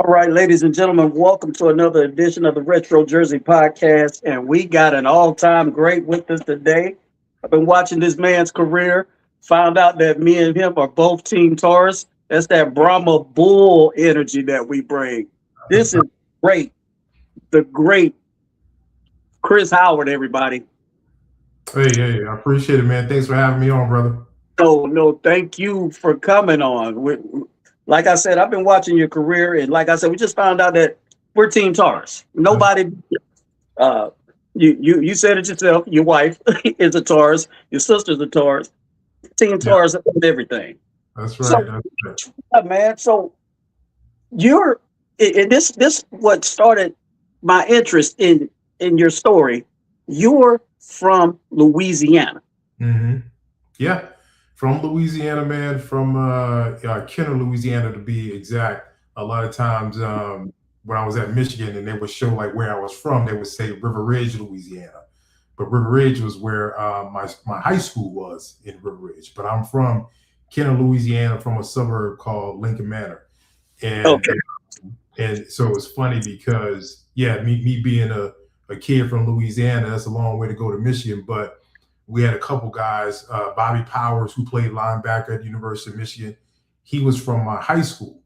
All right, ladies and gentlemen, welcome to another edition of the Retro Jersey Podcast. And we got an all time great with us today. I've been watching this man's career, found out that me and him are both Team Taurus. That's that Brahma Bull energy that we bring. This is great. The great Chris Howard, everybody. Hey, I appreciate it, man. Thanks for having me on, brother. No, thank you for coming on. Like I said, I've been watching your career, and like I said, we just found out that we're Team Taurus. Nobody, you said it yourself. Your wife is a Taurus. Your sister's a Taurus. Team Taurus and everything. That's right. Man. So you're, and this what started my interest in your story. You're from Louisiana. Mm-hmm. Yeah, from Louisiana, man. From Kenner, Louisiana, to be exact. A lot of times, when I was at Michigan, and they would show like where I was from, they would say River Ridge, Louisiana. But River Ridge was where my high school was in River Ridge. But I'm from Kenner, Louisiana, from a suburb called Lincoln Manor. And Okay. and so it was funny because me being a kid from Louisiana, that's a long way to go to Michigan. But we had a couple guys, Bobby Powers, who played linebacker at the University of Michigan. He was from my high school,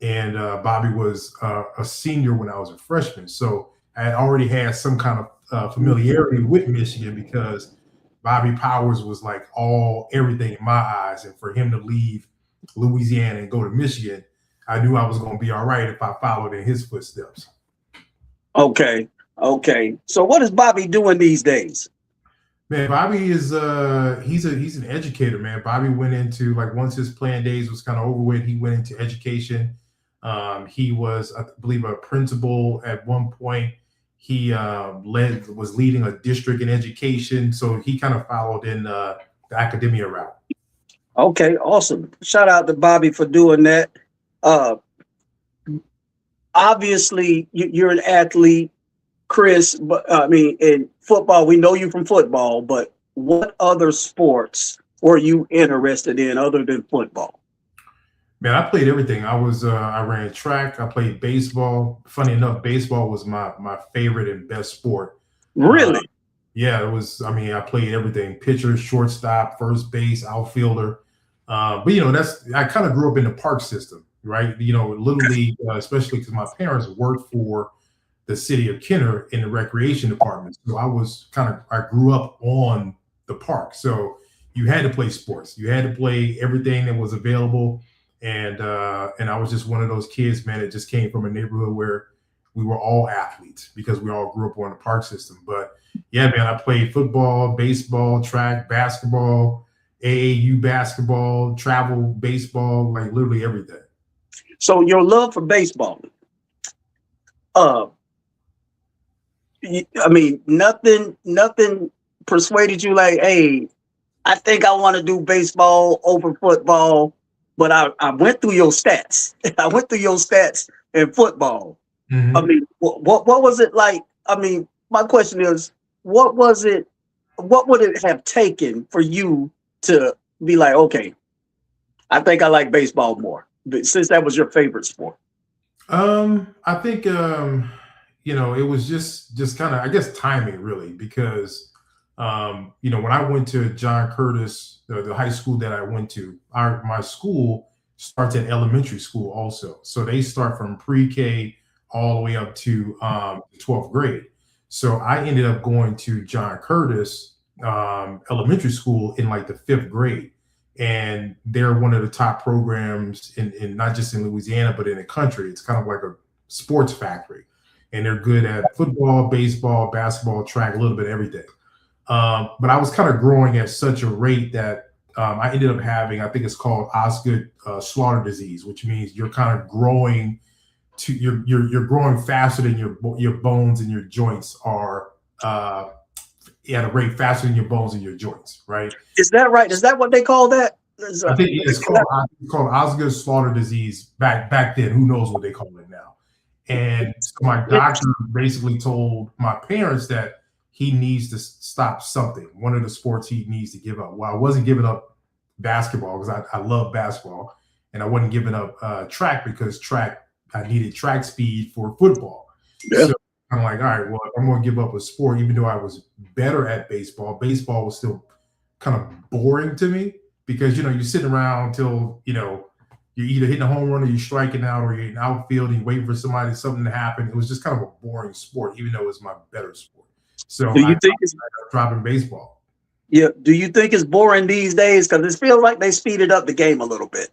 and Bobby was a senior when I was a freshman. So I had already had some kind of familiarity with Michigan because Bobby Powers was like everything in my eyes. And for him to leave Louisiana and go to Michigan, I knew I was going to be all right if I followed in his footsteps. Okay. So what is Bobby doing these days? Man, Bobby is he's an educator, man. Bobby went into, like, once his playing days was kind of over with, he went into education. He was, I believe, a principal at one point. He was leading a district in education, so he kind of followed in the academia route. Okay, awesome. Shout out to Bobby for doing that. Obviously, you're an athlete, Chris, but I mean, in football, we know you from football, but what other sports were you interested in other than football? Man, I played everything. I ran track. I played baseball. Funny enough, baseball was my favorite and best sport. Really? Yeah, it was. I mean, I played everything: pitcher, shortstop, first base, outfielder. But I kind of grew up in the park system, right? Little league, especially because my parents worked for the city of Kenner in the recreation department. So I grew up on the park. So you had to play sports. You had to play everything that was available. And I was just one of those kids, man, that just came from a neighborhood where we were all athletes because we all grew up on the park system. But yeah, man, I played football, baseball, track, basketball, AAU basketball, travel baseball, like literally everything. So your love for baseball, I mean, nothing persuaded you like, hey, I think I want to do baseball over football, but I went through your stats. I went through your stats in football. Mm-hmm. I mean, what was it like? I mean, my question is, what was it? What would it have taken for you to be like, okay, I think I like baseball more, since that was your favorite sport? I think it was just kind of, I guess, timing, really, because when I went to John Curtis, the high school that I went to, my school starts at elementary school also. So they start from pre-K all the way up to 12th grade. So I ended up going to John Curtis elementary school in like the 5th grade. And they're one of the top programs in not just in Louisiana, but in the country. It's kind of like a sports factory. And they're good at football, baseball, basketball, track, a little bit of everything. But I was kind of growing at such a rate that I ended up having, I think it's called Osgood-Schlatter disease, which means you're kind of growing you're growing faster than your bones and your joints are at a rate faster than your bones and your joints, right? Is that right? Is that what they call that? I think it's called Osgood-Schlatter disease back then. Who knows what they call it now? And so my doctor basically told my parents that he needs to stop something. One of the sports he needs to give up. Well, I wasn't giving up basketball because I love basketball, and I wasn't giving up track because track I needed track speed for football. Yeah. So I'm like, all right, well, I'm going to give up a sport, even though I was better at baseball. Baseball was still kind of boring to me because, you know, you're sitting around until, you know, you're either hitting a home run or you're striking out or you're in outfield and you're waiting for something to happen. It was just kind of a boring sport, even though it was my better sport. So Do you I think it's dropping baseball. Yeah? Do you think it's boring these days? Because it feels like they speeded up the game a little bit.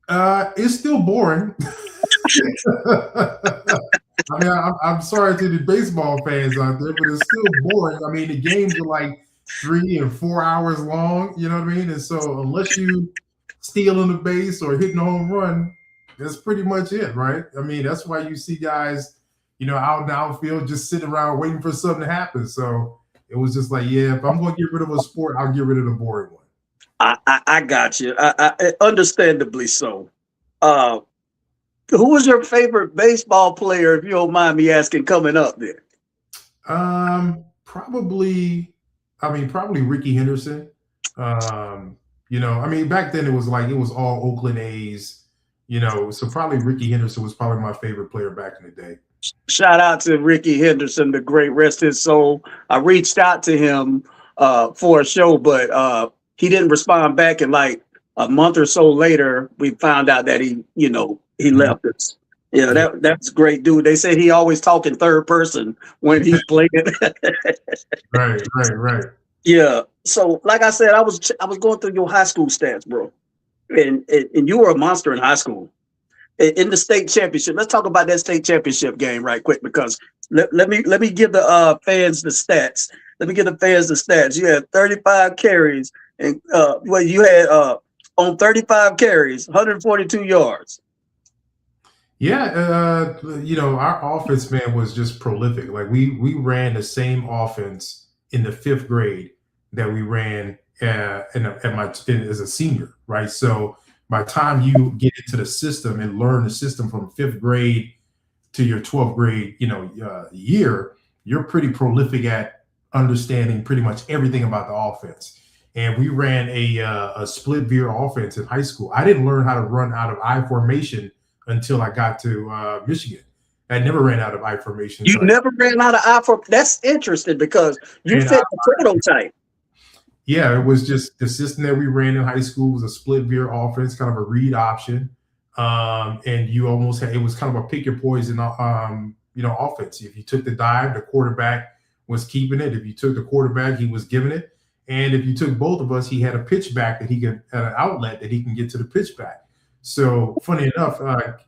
It's still boring. I mean, I'm sorry to the baseball fans out there, but it's still boring. I mean, the games are like 3 and 4 hours long. You know what I mean? And so unless you stealing the base or hitting a home run, that's pretty much it, right? I mean, that's why you see guys, you know, out in the outfield just sitting around waiting for something to happen. So it was just like, yeah, if I'm going to get rid of a sport, I'll get rid of the boring one. I got you. I understandably so. Who was your favorite baseball player, if you don't mind me asking, coming up there? Probably Ricky Henderson. You know, I mean, back then it was all Oakland A's, you know, so probably Ricky Henderson was probably my favorite player back in the day. Shout out to Ricky Henderson, the great, rest his soul. I reached out to him for a show, but he didn't respond back. And like a month or so later, we found out that he left us. Yeah, that's great, dude. They said he always talk in third person when he's playing. Right. Yeah. So, like I said, I was going through your high school stats, bro, and you were a monster in high school. In the state championship, let's talk about that state championship game right quick, because let me give the fans the stats. Let me give the fans the stats. You had 35 carries, and you had on 35 carries, 142 yards. Yeah, you know, our offense, man, was just prolific. Like we ran the same offense in the 5th grade that we ran as a senior, right? So by the time you get into the system and learn the system from 5th grade to your 12th grade, you know, year, you're pretty prolific at understanding pretty much everything about the offense. And we ran a split veer offense in high school. I didn't learn how to run out of I formation until I got to Michigan. I never ran out of I formation. You never ran out of I formation? That's interesting because you fit the prototype. Yeah, it was just the system that we ran in high school was a split veer offense, kind of a read option. And you almost had, it was kind of a pick your poison, you know, offense. If you took the dive, the quarterback was keeping it. If you took the quarterback, he was giving it. And if you took both of us, he had a pitch back that he could, an outlet that he can get to the pitch back. So funny enough,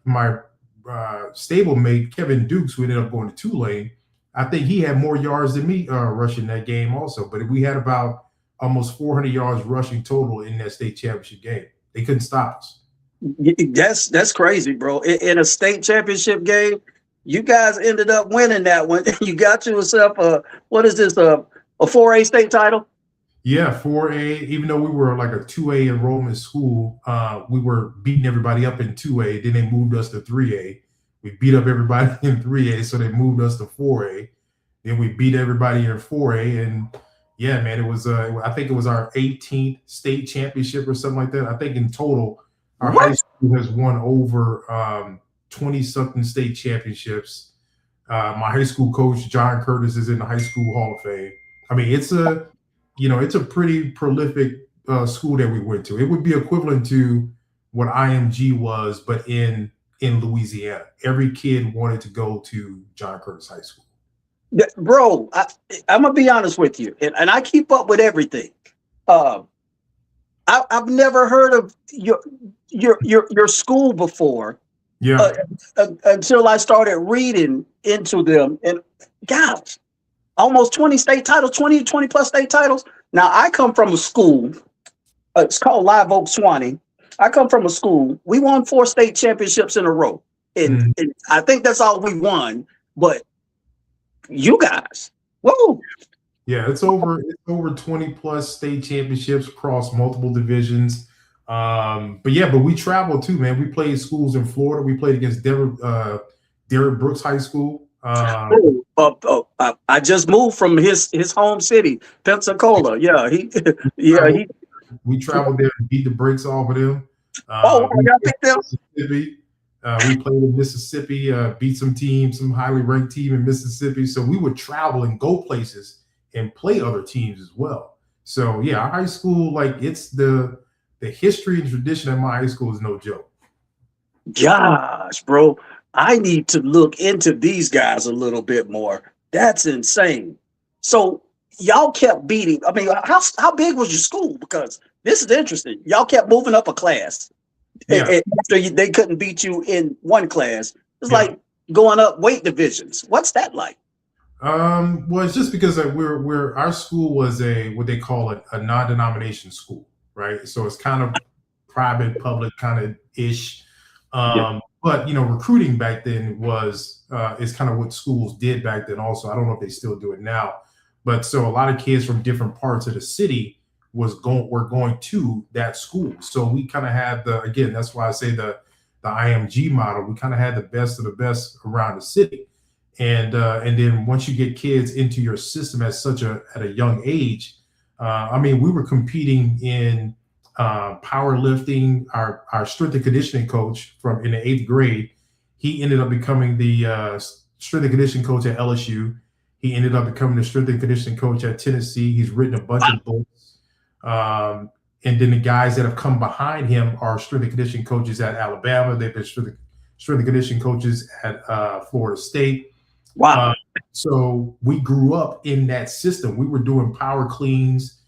my stablemate, Kevin Dukes, who ended up going to Tulane, I think he had more yards than me rushing that game also. But we had about almost 400 yards rushing total in that state championship game. They couldn't stop us. That's crazy, bro. In a state championship game, you guys ended up winning that one. You got yourself a 4A state title? Yeah, 4A. Even though we were like a 2A enrollment school, we were beating everybody up in 2A. Then they moved us to 3A. We beat up everybody in 3A, so they moved us to 4A. Then we beat everybody in 4A, and yeah, man, it was. I think it was our 18th state championship or something like that. I think in total, our high school has won over 20-something state championships. My high school coach, John Curtis, is in the High School Hall of Fame. I mean, it's a pretty prolific school that we went to. It would be equivalent to what IMG was, but in Louisiana. Every kid wanted to go to John Curtis High School. Bro, I'm gonna be honest with you, and I keep up with everything. I've never heard of your school before. Yeah. Until I started reading into them, and gosh, almost 20 state titles, 20 plus state titles. Now I come from a school. It's called Live Oak Swanee. I come from a school. We won 4 state championships in a row, and I think that's all we won. But you guys, whoa! Yeah, it's over 20 plus state championships across multiple divisions. But we traveled too, man. We played schools in Florida. We played against Derrick Brooks High School. I just moved from his home city, Pensacola. Yeah, we traveled there and beat the brakes off of them. I picked them. We played in Mississippi, beat some teams, some highly ranked team in Mississippi. So we would travel and go places and play other teams as well. So yeah, our high school, like it's the history and tradition at my high school is no joke. Gosh, bro, I need to look into these guys a little bit more. That's insane. So y'all kept beating. I mean, how big was your school? Because this is interesting. Y'all kept moving up a class. Yeah. And after they couldn't beat you in one class. It's Yeah. like going up weight divisions. What's that like? Well, it's just because our school was what they call a non-denomination school, right? So it's kind of private, public kind of ish. But recruiting back then is kind of what schools did back then. Also, I don't know if they still do it now, but so a lot of kids from different parts of the city were going to that school. So we kind of had that's why I say the IMG model. We kind of had the best of the best around the city. And then once you get kids into your system at a young age, I mean, we were competing in powerlifting. Our strength and conditioning coach in the 8th grade, he ended up becoming the strength and conditioning coach at LSU. He ended up becoming the strength and conditioning coach at Tennessee. He's written a bunch of books. And then the guys that have come behind him are strength and conditioning coaches at Alabama. They've been strength and conditioning coaches at Florida State. Wow. So we grew up in that system. We were doing power cleans,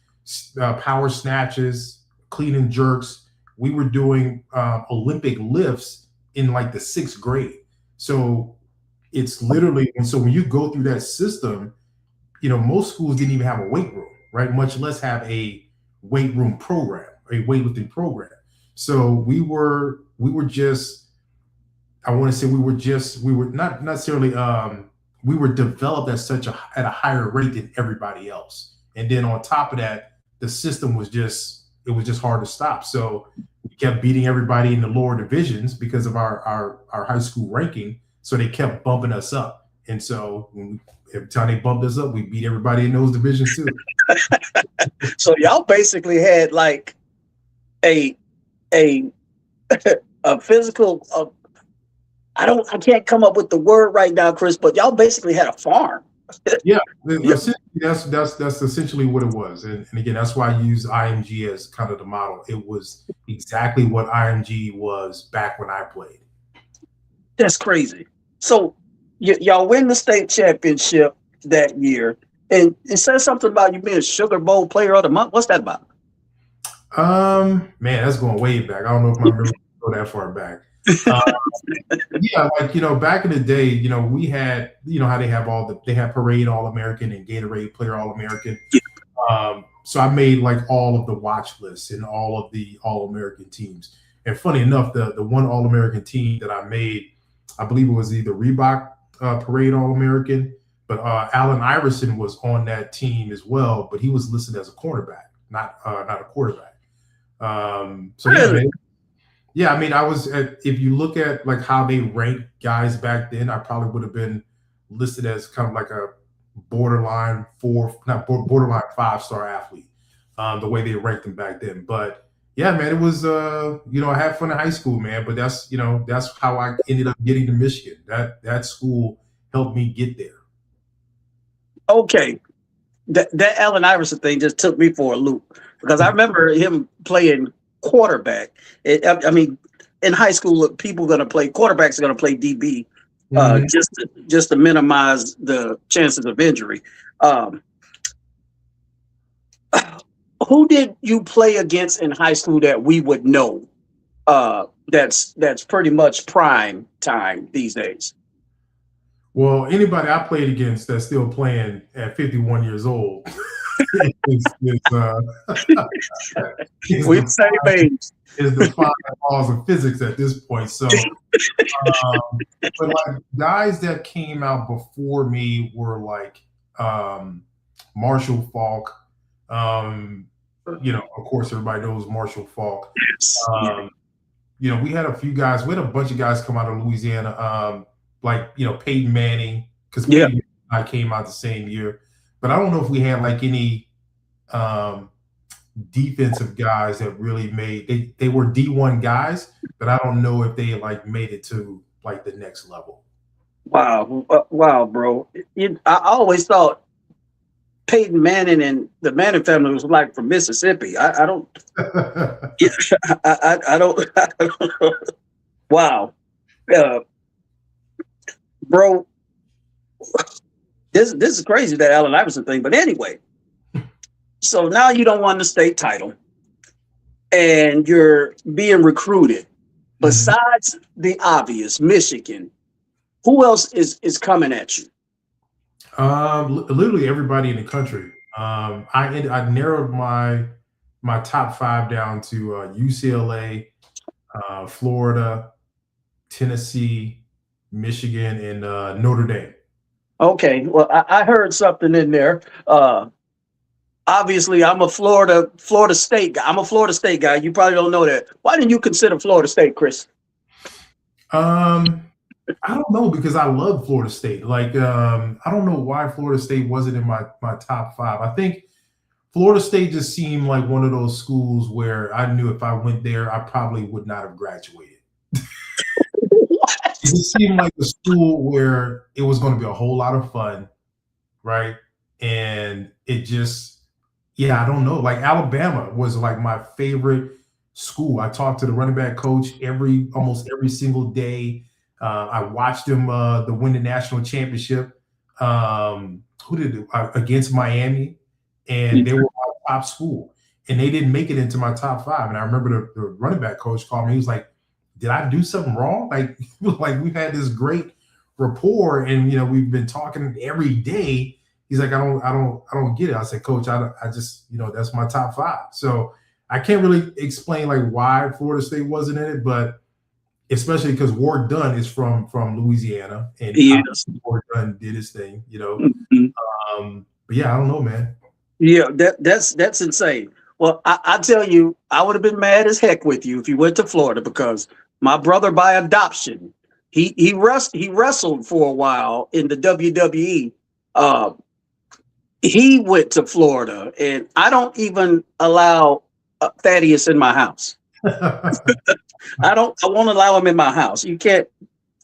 power snatches, clean and jerks. We were doing Olympic lifts in like the 6th grade. So it's literally, and so when you go through that system, most schools didn't even have a weight room, right? Much less have a weight room program, a weightlifting program. So we were just, I want to say we were not necessarily, we were developed at a higher rate than everybody else. And then on top of that, the system was just hard to stop. So we kept beating everybody in the lower divisions because of our high school ranking. So they kept bumping us up. And so every time they bumped us up, we beat everybody in those divisions too. So y'all basically had like a physical, I can't come up with the word right now, Chris, but y'all basically had a farm. Yeah, that's essentially what it was. And again, that's why I use IMG as kind of the model. It was exactly what IMG was back when I played. That's crazy. So y'all win the state championship that year, and it says something about you being Sugar Bowl Player of the Month. What's that about? Man, that's going way back. I don't know if my memory go that far back. Yeah, like back in the day, we had how they have Parade All-American and Gatorade Player All-American. So I made like all of the watch lists and all of the All-American teams. And funny enough, the one All-American team that I made, I believe it was either Reebok Parade All-American, but Allen Iverson was on that team as well, but he was listed as a cornerback, not a quarterback. So really? yeah, I mean, if you look at like how they ranked guys back then, I probably would have been listed as kind of like a borderline 5-star athlete, the way they ranked them back then. But yeah, man, it was, I had fun in high school, man, but that's how I ended up getting to Michigan. That school helped me get there. Okay. That Allen Iverson thing just took me for a loop because I remember him playing quarterback. I mean, in high school, people are going to play quarterbacks are going to play DB just to minimize the chances of injury. Who did you play against in high school that we would know? That's pretty much prime time these days. Well, anybody I played against that's still playing at 51 years old. We same age. Is defying laws of physics at this point. So, but like guys that came out before me were like Marshall Faulk. Of course, everybody knows Marshall Faulk. We had a few guys. We had a bunch of guys come out of Louisiana. Peyton Manning, because I came out the same year. But I don't know if we had like any defensive guys that really made they were D1 guys, but I don't know if they like made it to like the next level. Wow, wow, bro. I always thought Peyton Manning and the Manning family was like from Mississippi. I don't. Yeah, I don't. I don't know. Wow, uh, bro. This is crazy, that Allen Iverson thing. But anyway, so now you don't want the state title, and you're being recruited. Besides the obvious, Michigan, who else is coming at you? Literally everybody in the country. I narrowed my top five down to UCLA, Florida, Tennessee, Michigan, and Notre Dame. Okay, well, I heard something in there. Obviously, I'm a Florida State guy. I'm a Florida State guy. You probably don't know that. Why didn't you consider Florida State, Chris? I don't know, because I love Florida State. Like, I don't know why Florida State wasn't in my top five. I think Florida State just seemed like one of those schools where I knew if I went there, I probably would not have graduated. It just seemed like a school where it was going to be a whole lot of fun, right? And it just, yeah, I don't know. Like Alabama was like my favorite school. I talked to the running back coach almost every single day. I watched them to win the national championship. Against Miami, and they were my top school, and they didn't make it into my top five. And I remember the running back coach called me. He was like, "Did I do something wrong? Like we've had this great rapport, and we've been talking every day." He's like, "I don't get it." I said, "Coach, I just that's my top five." So I can't really explain like why Florida State wasn't in it, but especially because Ward Dunn is from Louisiana, and Ward Dunn did his thing, Mm-hmm. But yeah, I don't know, man. Yeah, that's insane. Well, I tell you, I would have been mad as heck with you if you went to Florida, because my brother by adoption, he wrestled for a while in the WWE. He went to Florida, and I don't even allow Thaddeus in my house. I won't allow him in my house. You can't.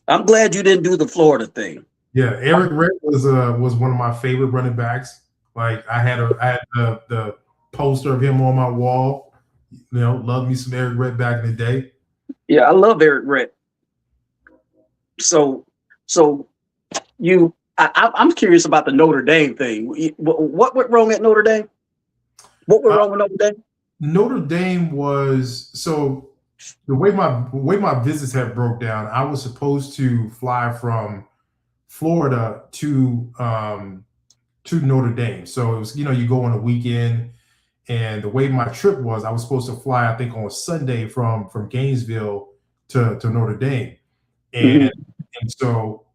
I'm glad you didn't do the Florida thing. Yeah, Eric Rett was one of my favorite running backs. Like I had the poster of him on my wall. Love me some Eric Rett back in the day. Yeah, I love Eric Rett. So I'm curious about the Notre Dame thing. What went wrong at Notre Dame? What went wrong with Notre Dame? Notre Dame was the way my visits had broke down. I was supposed to fly from Florida to Notre Dame. So it was, you go on a weekend, and the way my trip was, I was supposed to fly, I think, on Sunday from Gainesville to Notre Dame. And so,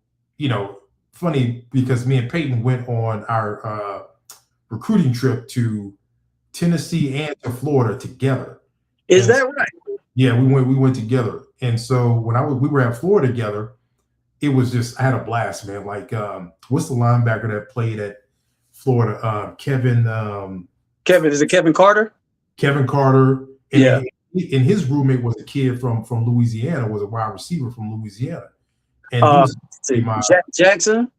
funny, because me and Peyton went on our recruiting trip to Tennessee and to Florida together. Is that right? Yeah, we went together. And so when we were at Florida together, it was just, I had a blast, man. Like, what's the linebacker that played at Florida? Kevin. Is it Kevin Carter? Kevin Carter. And yeah. And his roommate was a kid from Louisiana, was a wide receiver from Louisiana. And Jackson?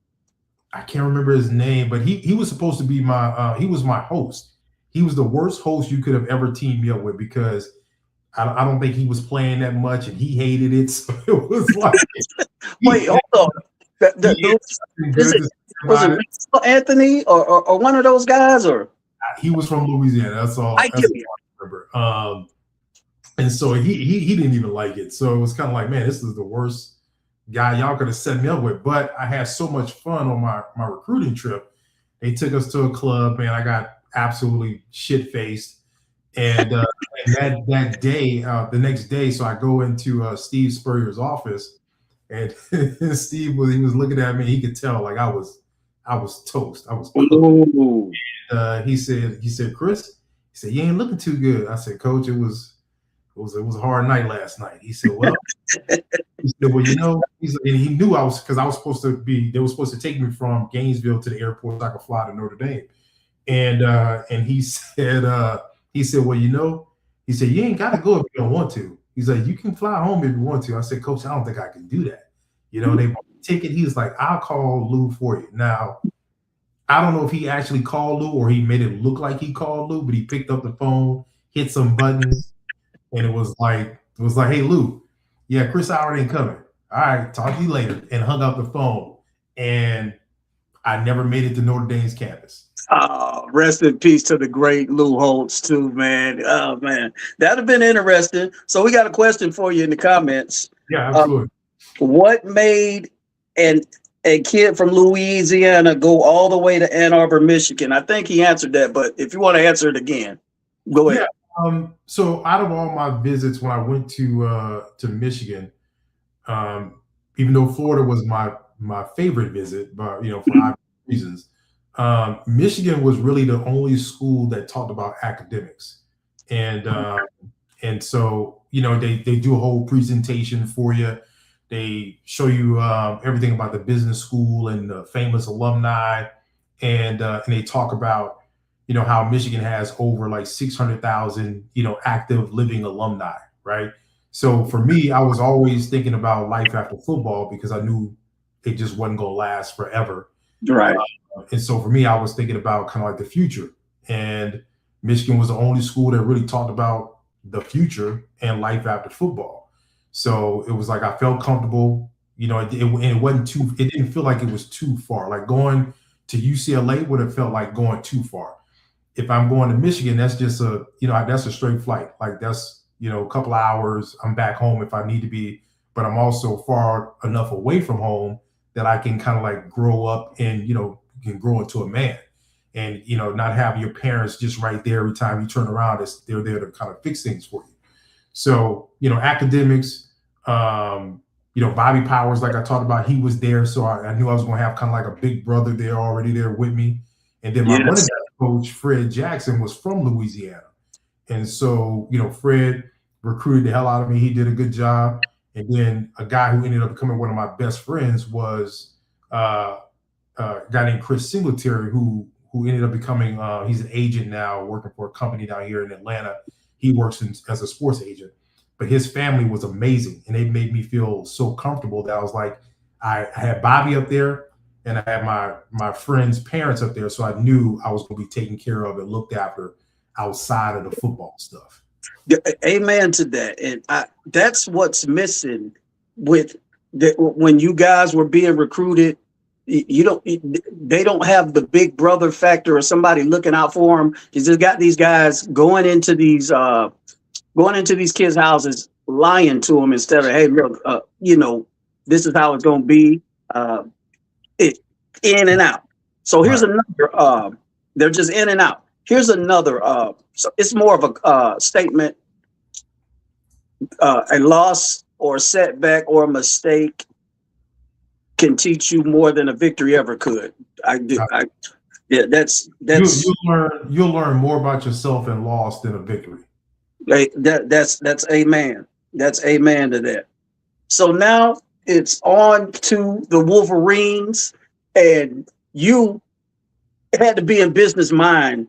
I can't remember his name, but he was supposed to be he was my host. He was the worst host you could have ever teamed me up with, because I don't think he was playing that much, and he hated it. So it was like, wait, hold on. Was it Anthony or one of those guys? Or he was from Louisiana. That's all. I remember. And so he didn't even like it. So it was kind of like, man, this is the worst guy y'all could have set me up with. But I had so much fun on my recruiting trip. They took us to a club, man. I got absolutely shit faced. And that day, the next day, so I go into Steve Spurrier's office, and Steve was looking at me. He could tell, like, I was toast. I was cooked. He said, Chris, he said, you ain't looking too good. I said, Coach, it was a hard night last night. He said, well, well, and he knew because I was supposed to be. They were supposed to take me from Gainesville to the airport so I could fly to Notre Dame, and he said, He said, well, he said, you ain't got to go if you don't want to. He's like, you can fly home if you want to. I said, Coach, I don't think I can do that. They bought the ticket. He was like, I'll call Lou for you. Now, I don't know if he actually called Lou or he made it look like he called Lou, but he picked up the phone, hit some buttons, and it was like, hey, Lou, yeah, Chris Howard ain't coming. All right, talk to you later, and hung up the phone. And I never made it to Notre Dame's campus. Rest in peace to the great Lou Holtz too, man. Oh man, that'd have been interesting. So we got a question for you in the comments. Yeah, absolutely. What made a kid from Louisiana go all the way to Ann Arbor, Michigan? I think he answered that, but if you want to answer it again, go ahead. Yeah, so out of all my visits when I went to Michigan, even though Florida was my favorite visit, but for obvious reasons, Michigan was really the only school that talked about academics, and so they do a whole presentation for you. They show you everything about the business school and the famous alumni, and they talk about how Michigan has over like 600,000 active living alumni, right? So for me, I was always thinking about life after football because I knew it just wasn't going to last forever. Right. And so for me, I was thinking about kind of like the future. And Michigan was the only school that really talked about the future and life after football. So it was like I felt comfortable. It wasn't it didn't feel like it was too far. Like going to UCLA would have felt like going too far. If I'm going to Michigan, that's just that's a straight flight. Like that's a couple of hours. I'm back home if I need to be, but I'm also far enough away from home that I can kind of like grow up and can grow into a man, and not have your parents just right there every time you turn around. They're there to kind of fix things for you. So academics, Bobby Powers, like I talked about, he was there, so I knew I was going to have kind of like a big brother there already there with me. And then my running back coach, Fred Jackson, was from Louisiana. And so, Fred recruited the hell out of me. He did a good job. And then a guy who ended up becoming one of my best friends was a guy named Chris Singletary, who ended up becoming, he's an agent now working for a company down here in Atlanta. He works as a sports agent. But his family was amazing. And they made me feel so comfortable that I was like, I had Bobby up there, and I had my friend's parents up there, so I knew I was going to be taken care of and looked after outside of the football stuff. Amen to that. And that's what's missing with when you guys were being recruited. They don't have the big brother factor or somebody looking out for them. You just got these guys going into these kids' houses, lying to them instead of, hey, look, this is how it's going to be. In and out. So here's another, they're just in and out. Here's another, so it's more of a statement, a loss or a setback or a mistake can teach you more than a victory ever could. That's you'll learn more about yourself in loss than a victory. That's amen. That's amen to that. So now it's on to the Wolverines. And you had to be in business mind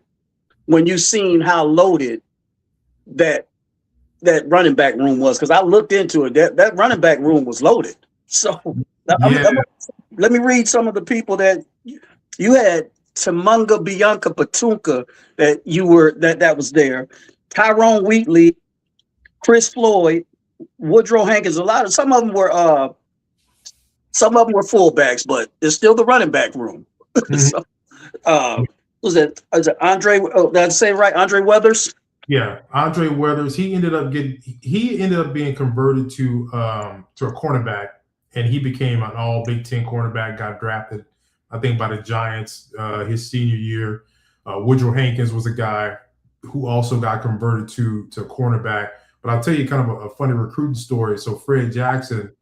when you seen how loaded that running back room was, because I looked into it. That running back room was loaded. So let me read some of the people that you had. Tamunga Bianca Patunka that was there. Tyrone Wheatley, Chris Floyd, Woodrow Hankins. Some of them were fullbacks, but there's still the running back room. So, was it Andre? Oh, did I say it right? Andre Weathers? Yeah, Andre Weathers. He ended up being converted to a cornerback, and he became an all Big Ten cornerback. Got drafted, I think, by the Giants his senior year. Woodrow Hankins was a guy who also got converted to cornerback. But I'll tell you kind of a funny recruiting story. So Fred Jackson,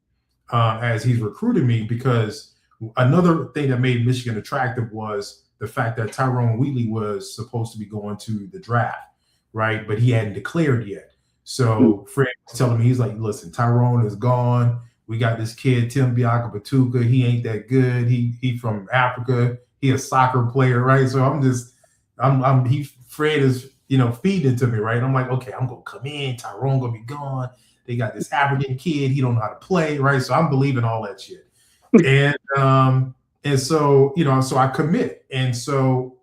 as he's recruited me, because another thing that made Michigan attractive was the fact that Tyrone Wheatley was supposed to be going to the draft, right? But he hadn't declared yet. So Fred was telling me, he's like, listen, Tyrone is gone. We got this kid, Tim Bianca Patuka. He ain't that good. He from Africa. He a soccer player, right? So Fred is feeding it to me, right? And I'm like, okay, I'm gonna come in, Tyrone gonna be gone. They got this African kid, he don't know how to play, right? So I'm believing all that shit. And so, so I commit. And so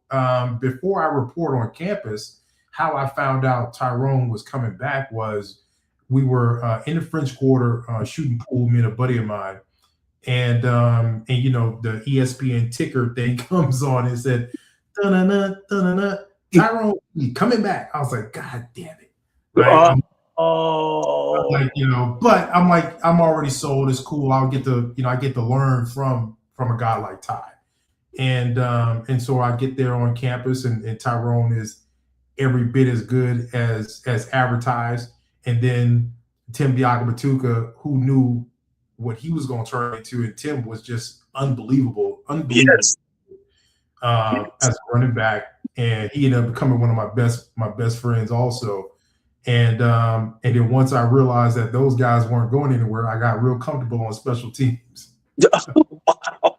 before I report on campus, how I found out Tyrone was coming back was we were in the French Quarter shooting pool, me and a buddy of mine. And the ESPN ticker thing comes on and said, "Da-na-na, da-na-na, Tyrone coming back." I was like, God damn it. Right? But I'm like, I'm already sold. It's cool. I get to learn from a guy like Ty. And so I get there on campus and Tyrone is every bit as good as advertised. And then Tim Biakabatuka, who knew what he was going to turn into, and Tim was just unbelievable Yes. As a running back, and he ended up becoming one of my best friends also. And then once I realized that those guys weren't going anywhere, I got real comfortable on special teams. Wow.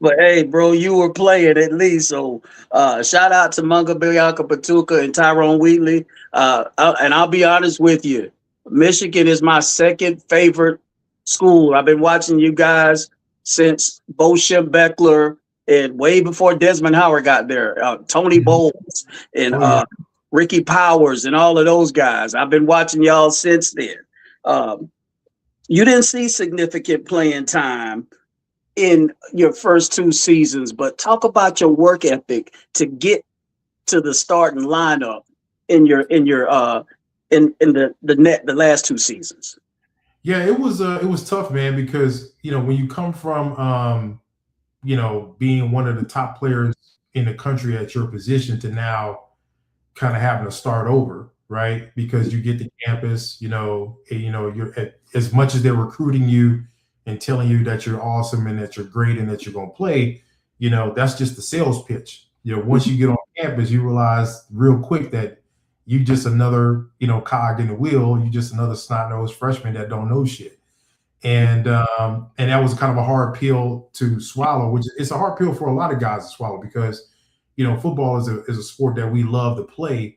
But hey, bro, you were playing at least. So shout out to Munga Biakabatuka and Tyrone Wheatley. And I'll be honest with you, Michigan is my second favorite school. I've been watching you guys since Bo Schembechler and way before Desmond Howard got there. Tony Bowles and Ricky Powers and all of those guys. I've been watching y'all since then. You didn't see significant playing time in your first 2 seasons, but talk about your work ethic to get to the starting lineup in the last 2 seasons. Yeah, it was tough, man, because when you come from being one of the top players in the country at your position to now kind of having to start over, right? Because you get to campus, you're as much as they're recruiting you and telling you that you're awesome and that you're great and that you're going to play, that's just the sales pitch. Once you get on campus, you realize real quick that you just another, cog in the wheel. You just another snot-nosed freshman that don't know shit. And that was kind of a hard pill to swallow, which it's a hard pill for a lot of guys to swallow because, football is a sport that we love to play.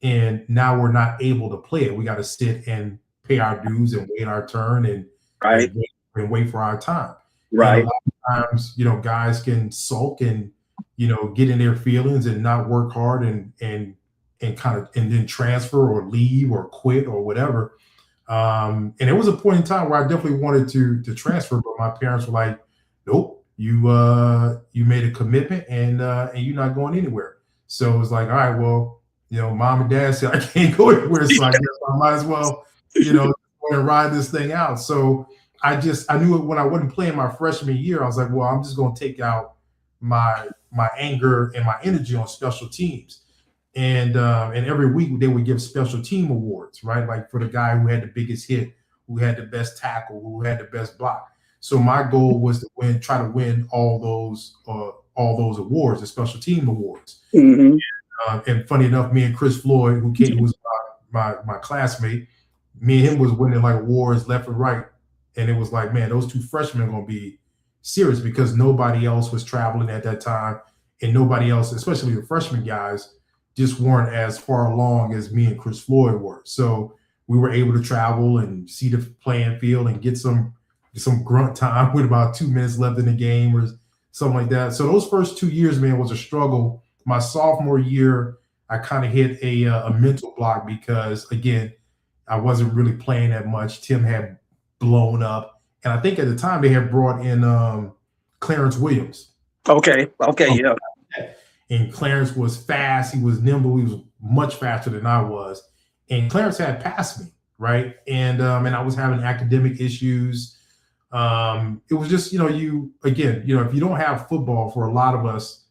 And now we're not able to play it. We got to sit and pay our dues and wait our turn and wait for our time. Right. And a lot of times, guys can sulk and, get in their feelings and not work hard and then transfer or leave or quit or whatever. And there was a point in time where I definitely wanted to transfer, but my parents were like, "Nope, you made a commitment and you're not going anywhere." So it was like, all right, well, mom and dad said I can't go anywhere, so I guess I might as well, go and ride this thing out. So I knew it when I wasn't playing my freshman year. I was like, well, I'm just going to take out my anger and my energy on special teams. And every week they would give special team awards, right? Like for the guy who had the biggest hit, who had the best tackle, who had the best block. So my goal was to try to win all those awards, the special team awards. Mm-hmm. And funny enough, me and Chris Floyd, who was my classmate, me and him was winning like awards left and right. And it was like, man, those 2 freshmen are going to be serious because nobody else was traveling at that time. And nobody else, especially the freshman guys, just weren't as far along as me and Chris Floyd were. So we were able to travel and see the playing field and get some grunt time with about 2 minutes left in the game or something like that. So those first 2 years, man, was a struggle. My sophomore year, I kind of hit a mental block because, again, I wasn't really playing that much. Tim had blown up. And I think at the time they had brought in Clarence Williams. Okay, yeah. And Clarence was fast. He was nimble. He was much faster than I was. And Clarence had passed me, right? And I was having academic issues. It was just, if you don't have football, for a lot of us,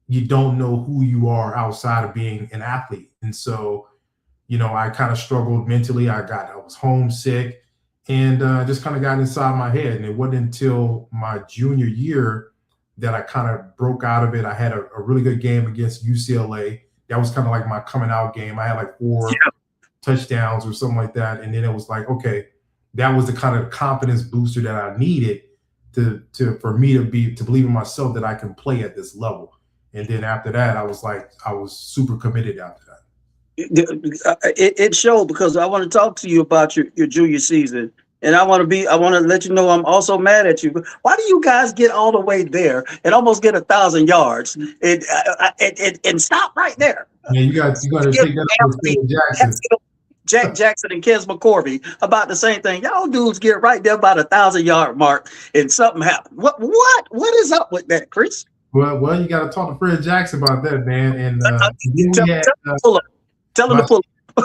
you don't know who you are outside of being an athlete. And so, I kind of struggled mentally. I was homesick and just kind of got inside my head. And it wasn't until my junior year that I kind of broke out of it. I had a really good game against UCLA. That was kind of like my coming out game. I had like 4 touchdowns or something like that. And then it was like, okay, that was the kind of confidence booster that I needed for me to believe in myself that I can play at this level. And then after that, I was super committed after that. It showed because I want to talk to you about your junior season. And I want to let you know I'm also mad at you. Why do you guys get all the way there and almost get 1,000 yards and stop right there? Yeah, you got to take that up with Phil Jackson. Jack Jackson and Kes McCorvey about the same thing. Y'all dudes get right there about 1,000-yard mark and something happened. What is up with that, Chris? Well, you got to talk to Fred Jackson about that, man. And tell him to pull up.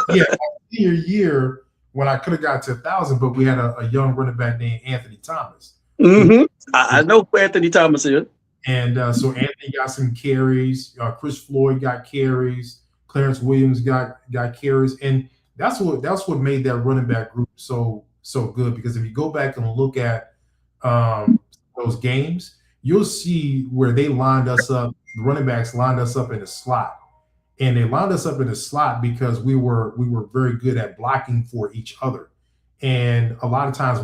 Yeah, senior year when I could have got to 1,000, but we had a young running back named Anthony Thomas. Mm-hmm. I know who Anthony Thomas is. And so Anthony got some carries. Chris Floyd got carries. Clarence Williams got carries, and that's what made that running back group so good. Because if you go back and look at those games, you'll see where they lined us up. The running backs lined us up in the slot. And they lined us up in the slot because we were very good at blocking for each other. And a lot of times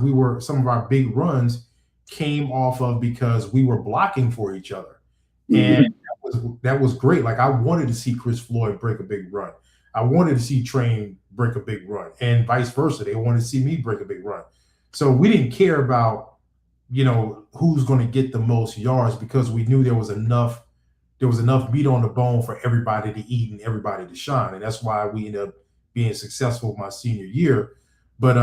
some of our big runs came off of because we were blocking for each other. Mm-hmm. And that was great. Like I wanted to see Chris Floyd break a big run. I wanted to see Train break a big run, and vice versa. They wanted to see me break a big run. So we didn't care about, who's going to get the most yards because we knew there was enough meat on the bone for everybody to eat and everybody to shine. And that's why we ended up being successful my senior year. But,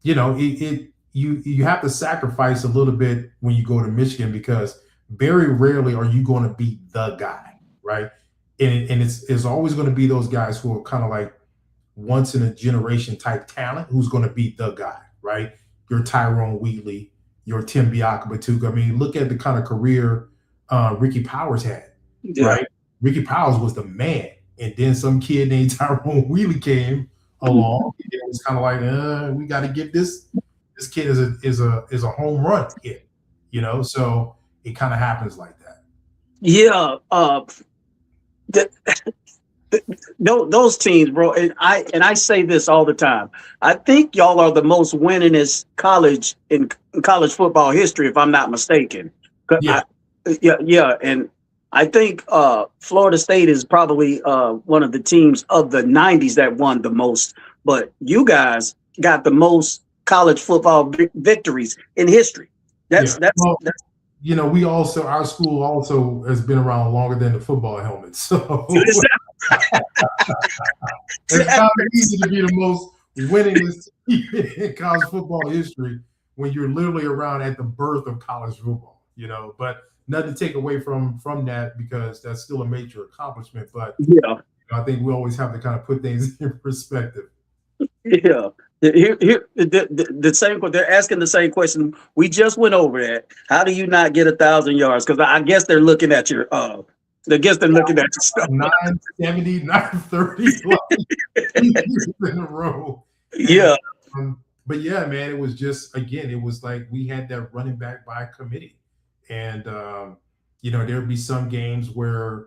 you have to sacrifice a little bit when you go to Michigan because very rarely are you going to beat the guy, right? And it's always going to be those guys who are kind of like once in a generation type talent who's going to beat the guy, right? Your Tyrone Wheatley, your Tim Biakabatuka. I mean, look at the kind of career Ricky Powers had, right? Ricky Powers was the man, and then some kid named Tyrone Wheatley came along. And it was kind of like, we got to get this kid is a home run kid, So it kind of happens like that. Yeah, those teams, bro, and I say this all the time. I think y'all are the most winningest college in college football history, if I'm not mistaken. Yeah. Yeah, and I think Florida State is probably one of the teams of the 90s that won the most, but you guys got the most college football victories in history. Our school also has been around longer than the football helmet, so it's kind of easy to be the most winningest team in college football history when you're literally around at the birth of college football, but nothing to take away from that because that's still a major accomplishment. But I think we always have to kind of put things in perspective. Yeah. Here, the same. They're asking the same question. We just went over that. How do you not get 1,000 yards? Because I guess they're looking at your. I guess they're looking at your stuff. 970, 930 in a row. Yeah. But yeah, man, it was just it was like we had that running back by committee. And, there'd be some games where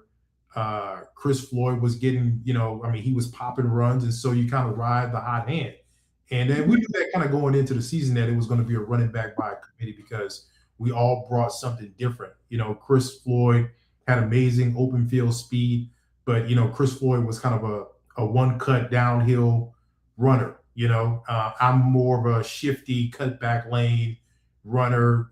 Chris Floyd was getting, he was popping runs. And so you kind of ride the hot hand. And then we knew that kind of going into the season that it was going to be a running back by committee because we all brought something different. Chris Floyd had amazing open field speed, but, Chris Floyd was kind of a one-cut downhill runner. I'm more of a shifty cutback lane runner,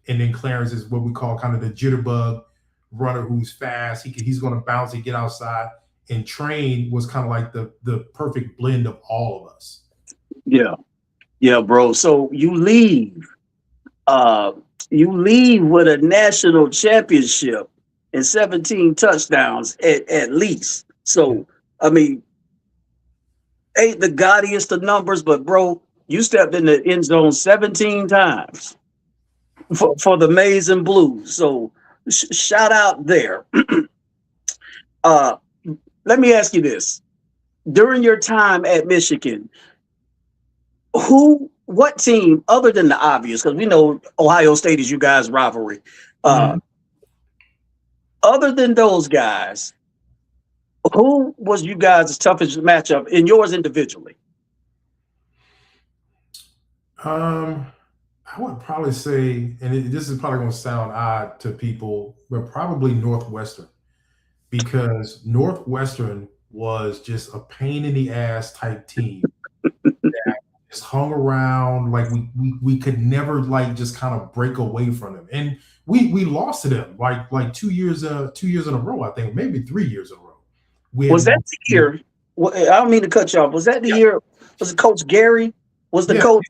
and then Clarence is what we call kind of the jitterbug runner who's fast. He's going to bounce and get outside. And Train was kind of like the perfect blend of all of us. Yeah. Yeah, bro. So you leave with a national championship and 17 touchdowns at least. So, I mean, ain't the gaudiest of numbers, but bro, you stepped in the end zone 17 times. For the Maize and Blues. So shout out there. Let me ask you this. During your time at Michigan, what team, other than the obvious, because we know Ohio State is you guys' rivalry, other than those guys, who was you guys' toughest matchup in yours individually? I would probably say, and this is probably going to sound odd to people, but probably Northwestern, because Northwestern was just a pain in the ass type team that just hung around. Like we could never like just kind of break away from them, and we lost to them like 2 years in a row. I think maybe 3 years in a row. We had Was that the year? Well, I don't mean to cut you off. Was that the year? Was it Coach Gary? Was the yeah, coach?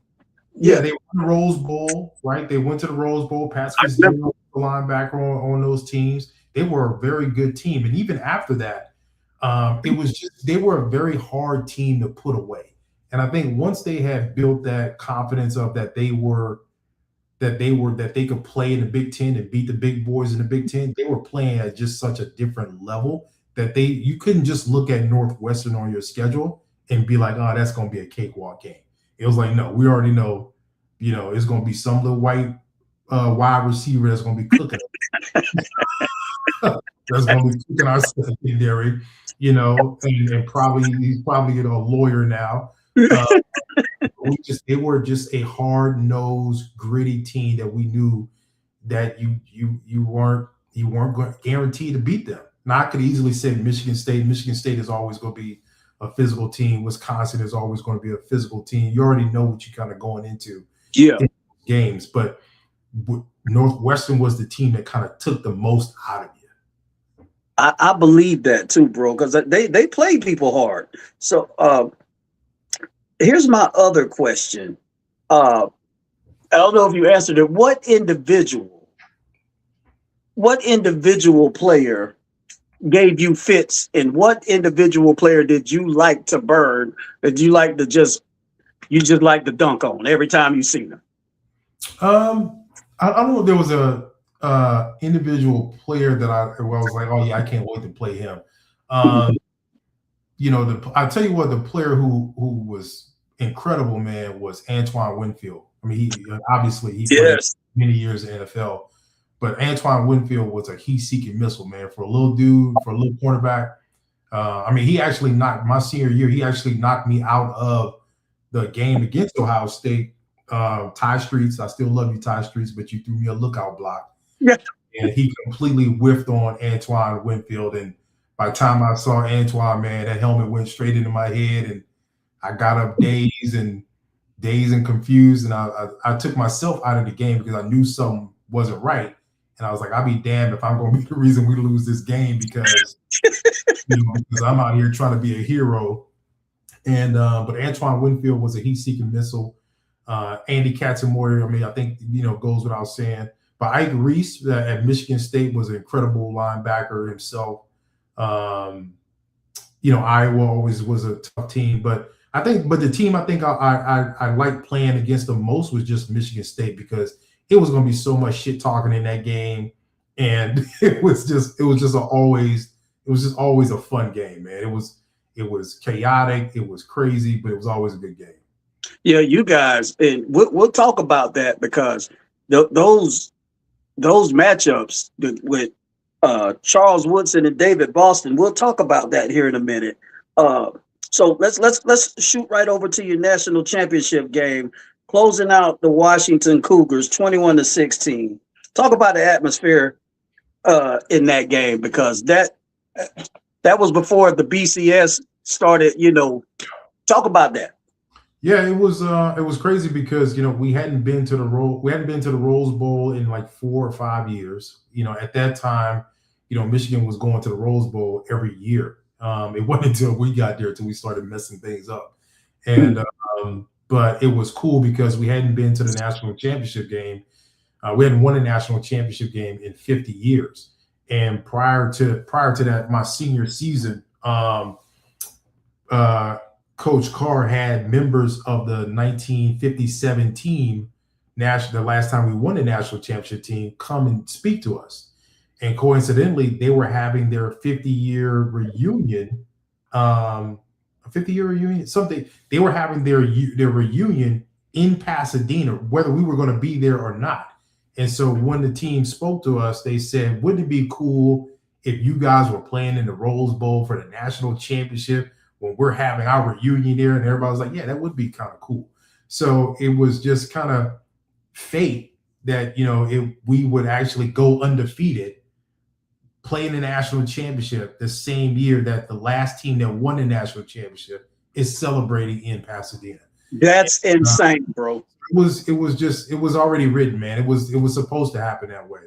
yeah, they won the Rose Bowl, right? They went to the Rose Bowl. Pat Fitzgerald, the linebacker on those teams. They were a very good team, and even after that, it was just they were a very hard team to put away. And I think once they had built that confidence of that they could play in the Big Ten and beat the big boys in the Big Ten, they were playing at just such a different level that you couldn't just look at Northwestern on your schedule and be like, oh, that's going to be a cakewalk game. It was like, no, we already know, it's going to be some little white wide receiver that's going to be cooking. That's going to be cooking our secondary, and probably he's probably a lawyer now. They were just a hard-nosed, gritty team that we knew that you weren't guaranteed to beat them. Now, I could easily say Michigan State. Michigan State is always going to be a physical team. Wisconsin is always going to be a physical team. You already know what you're kind of going into in games. But Northwestern was the team that kind of took the most out of you. I believe that too, bro, because they play people hard. So here's my other question. I don't know if you answered it. What individual player gave you fits, and what individual player did you like to burn, that you like to just like to dunk on every time you see them? I don't know if there was a individual player that I was like, oh yeah, I can't wait to play him. I tell you what, the player who was incredible, man, was Antoine Winfield. I mean, he played many years in the NFL. But Antoine Winfield was a heat-seeking missile, man. For a little dude, for a little cornerback. He actually knocked my senior year. He actually knocked me out of the game against Ohio State. Ty Streets, I still love you, Ty Streets, but you threw me a lookout block. Yeah. And he completely whiffed on Antoine Winfield. And by the time I saw Antoine, man, that helmet went straight into my head, and I got up dazed and confused. And I took myself out of the game because I knew something wasn't right. And I was like, I'll be damned if I'm going to be the reason we lose this game because I'm out here trying to be a hero. And but Antoine Winfield was a heat-seeking missile. Andy Katzenmoyer, I think goes without saying. But Ike Reese at Michigan State was an incredible linebacker himself. Iowa always was a tough team, but the team I think I liked playing against the most was just Michigan State, because it was going to be so much shit talking in that game, and it was just always a fun game, man. It was chaotic, it was crazy, but it was always a good game. Yeah, you guys, and we'll talk about that, because those matchups with Charles Woodson and David Boston, we'll talk about that here in a minute. So let's shoot right over to your national championship game, closing out the Washington Cougars 21-16. Talk about the atmosphere in that game, because that was before the BCS started. Talk about that. Yeah, it was crazy because we hadn't been to the Rose Bowl in like 4 or 5 years. At that time, Michigan was going to the Rose Bowl every year. It wasn't until we got there till we started messing things up. And but it was cool because we hadn't been to the national championship game. We hadn't won a national championship game in 50 years. And prior to that, my senior season, Coach Carr had members of the 1957 team, the last time we won the national championship team, come and speak to us. And coincidentally, they were having their 50-year reunion. A 50-year reunion, something. They were having their reunion in Pasadena, whether we were going to be there or not. And so when the team spoke to us, they said, wouldn't it be cool if you guys were playing in the Rose Bowl for the national championship when we're having our reunion there? And everybody was like, yeah, that would be kind of cool. So it was just kind of fate that, we would actually go undefeated, play in the national championship the same year that the last team that won the national championship is celebrating in Pasadena. That's insane, bro. It was already written, man. It was supposed to happen that way.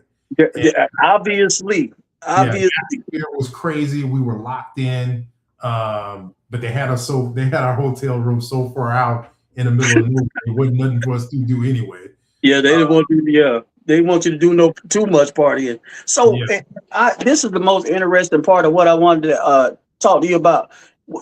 Obviously. It was crazy. We were locked in, but they had our hotel room so far out in the middle of nowhere. It wasn't nothing for us to do anyway. Yeah, they didn't want you. They want you to do too much partying. So this is the most interesting part of what I wanted to talk to you about.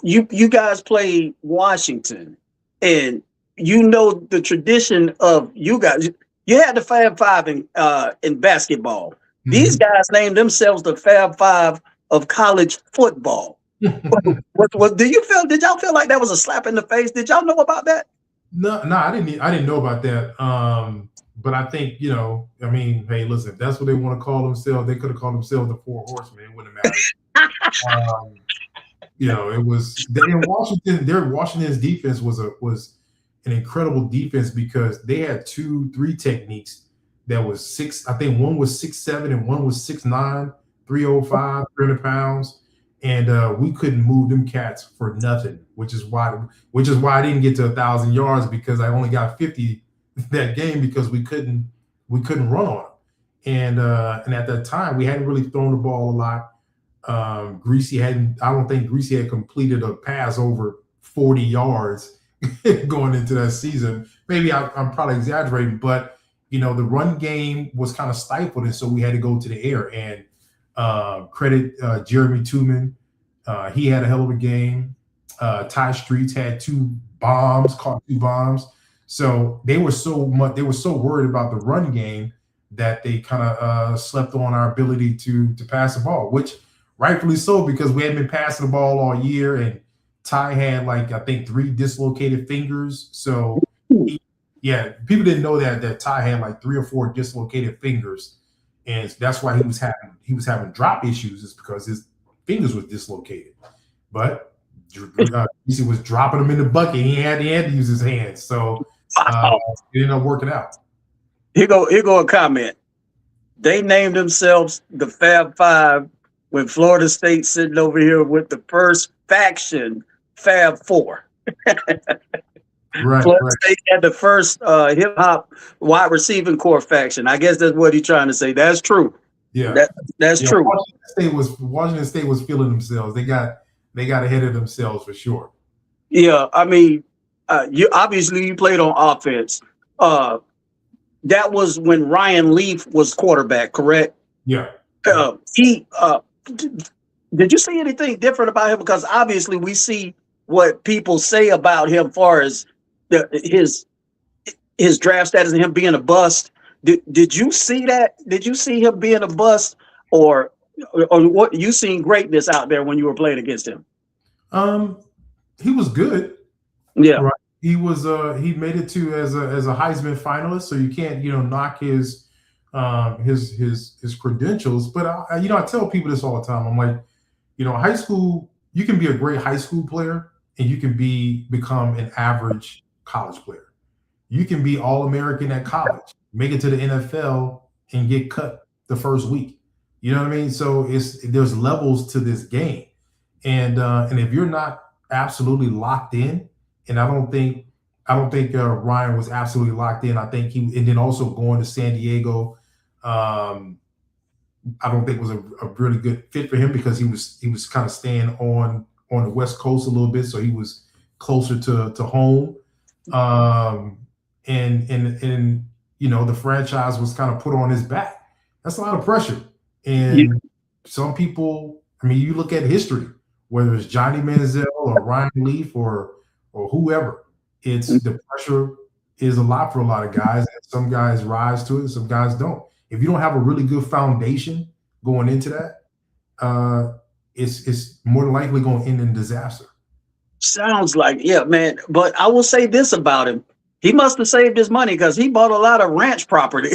You guys played Washington, and the tradition of you guys. You had the Fab Five in basketball. Mm-hmm. These guys named themselves the Fab Five of college football. Did y'all feel like that was a slap in the face? Did y'all know about that? No, I didn't know about that. But I think, hey, listen, if that's what they want to call themselves, they could have called themselves the Four Horsemen. It wouldn't matter. It was in Washington. Washington's defense was an incredible defense because they had 2-3 techniques that was six. I think one was 6'7" and one was 6'9", 305, 300 pounds. And we couldn't move them cats for nothing, which is why I didn't get to 1,000 yards, because I only got 50 that game because we couldn't run on them. And at that time we hadn't really thrown the ball a lot. I don't think Greasy had completed a pass over 40 yards going into that season. Maybe I'm probably exaggerating, but the run game was kind of stifled, and so we had to go to the air. And credit Jeremy Tooman. He had a hell of a game. Ty Streets had caught 2 bombs. So they were so worried about the run game that they kind of slept on our ability to pass the ball, which rightfully so, because we hadn't been passing the ball all year, and Ty had I think 3 dislocated fingers. So people didn't know that Ty had 3 or 4 dislocated fingers. And that's why he was having drop issues, is because his fingers was dislocated. But he was dropping them in the bucket. He had to use his hands. So it ended up working out. Here go a comment. They named themselves the Fab Five when Florida State sitting over here with the first faction, Fab Four. Florida State had the first hip hop wide receiving core faction. I guess that's what he's trying to say. That's true. Yeah, that's true. Washington State was feeling themselves. They got ahead of themselves for sure. Yeah, I mean, you played on offense. That was when Ryan Leaf was quarterback, correct? Yeah. Did you see anything different about him? Because obviously we see what people say about him, far as his draft status and him being a bust. Did you see that? Did you see him being a bust, or what? You seen greatness out there when you were playing against him? He was good. Yeah, right. He was. He made it to as a Heisman finalist, so you can't knock his credentials. But I tell people this all the time. I'm like, high school, you can be a great high school player, and you can become an average college player. You can be All-American at college, make it to the NFL, and get cut the first week. You know what I mean? So there's levels to this game, and if you're not absolutely locked in, and I don't think Ryan was absolutely locked in. I think and then also going to San Diego, I don't think was a really good fit for him, because he was kind of staying on the West Coast a little bit, so he was closer to home. And the franchise was kind of put on his back. That's a lot of pressure. And some people, you look at history, whether it's Johnny Manziel or Ryan Leaf or whoever, it's the pressure is a lot for a lot of guys. And some guys rise to it, and some guys don't. If you don't have a really good foundation going into that, it's more than likely going to end in disaster. Sounds like, yeah, man. But I will say this about him. He must have saved his money, because he bought a lot of ranch property.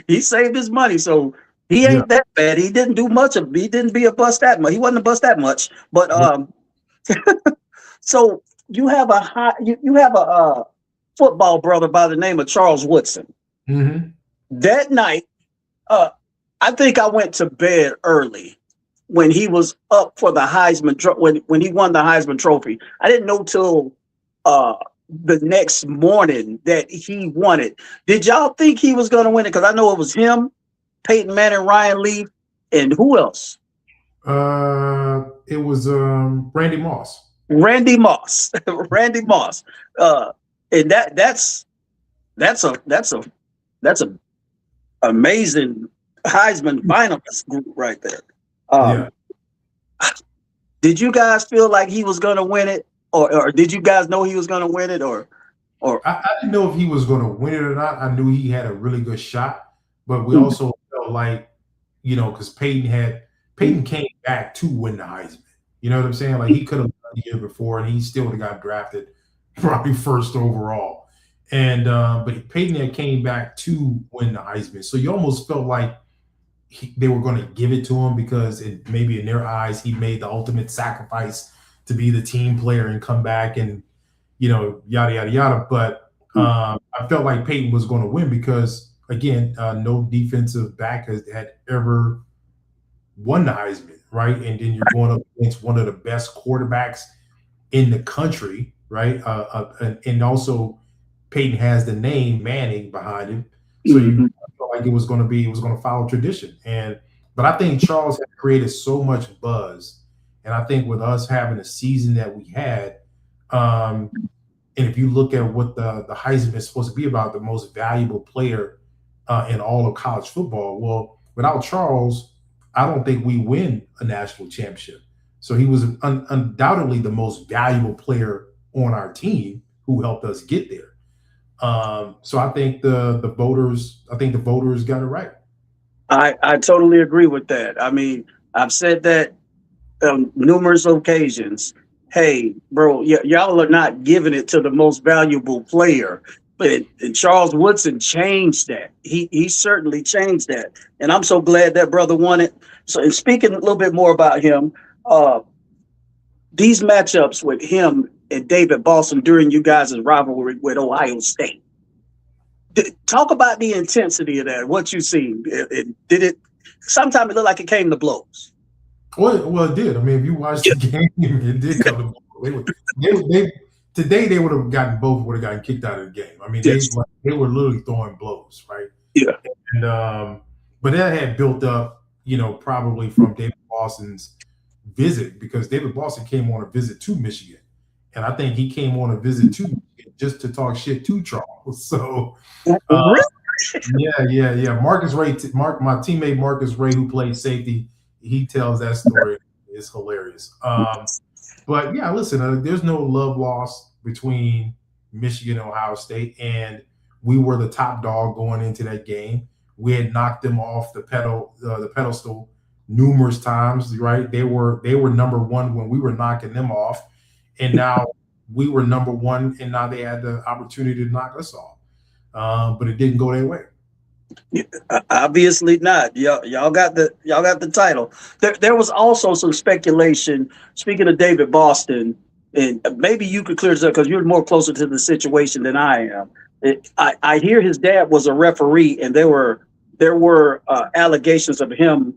He saved his money. So he ain't that bad. He didn't do much of it. He didn't be a bust that much. He wasn't a bust that much. But so you have a football brother by the name of Charles Woodson. Mm-hmm. That night, I think I went to bed early when he was up for the Heisman when he won the Heisman Trophy. I didn't know till the next morning that he won it. Did y'all think he was going to win it? Because I know it was him, Peyton Manning, Ryan Leaf, and who else? It was Randy Moss. Randy Moss. Randy Moss. And that's a amazing Heisman finalist group right there. Yeah. Did you guys feel like he was going to win it, or did you guys know he was going to win it, or? I didn't know if he was going to win it or not. I knew he had a really good shot, but we also felt like, because Peyton came back to win the Heisman. You know what I'm saying? Like, he could have done the year before, and he still would have got drafted probably first overall. And but Peyton had came back to win the Heisman, so you almost felt like they were going to give it to him because maybe in their eyes he made the ultimate sacrifice to be the team player and come back and yada yada yada. But I felt like Peyton was going to win because, again, no defensive back had ever won the Heisman, right? And then you're going up against one of the best quarterbacks in the country, right? And also Peyton has the name Manning behind him, so you felt like it was going to follow tradition. But I think Charles had created so much buzz, and I think with us having a season that we had, and if you look at what the Heisman is supposed to be about, the most valuable player in all of college football, well, without Charles, I don't think we win a national championship. So he was undoubtedly the most valuable player on our team who helped us get there. So I think the voters got it right. I totally agree with that. I mean, I've said that on numerous occasions. Hey, bro, y'all are not giving it to the most valuable player. But Charles Woodson changed that. He certainly changed that. And I'm so glad that brother won it. So, and speaking a little bit more about him, these matchups with him and David Boston during you guys' rivalry with Ohio State. Talk about the intensity of that, what you seen. Sometimes it looked like it came to blows. Well, it did. I mean, if you watched the game, it did come to blows. Today they would have gotten kicked out of the game. I mean, they were literally throwing blows, right? Yeah. And but that had built up, probably from David Boston's visit, because David Boston came on a visit to Michigan, and I think he came on a visit to Michigan just to talk shit to Charles. So, yeah. Marcus Ray, my teammate Marcus Ray, who played safety, he tells that story. It's hilarious. But yeah, listen, there's no love lost between Michigan and Ohio State, and we were the top dog going into that game. We had knocked them off the pedestal numerous times, right? They were number one when we were knocking them off, and now we were number one, and now they had the opportunity to knock us off. But it didn't go their way. Obviously not. Y'all got the title. There was also some speculation. Speaking of David Boston, and maybe you could clear this up because you're more closer to the situation than I am. I hear his dad was a referee, and there were allegations of him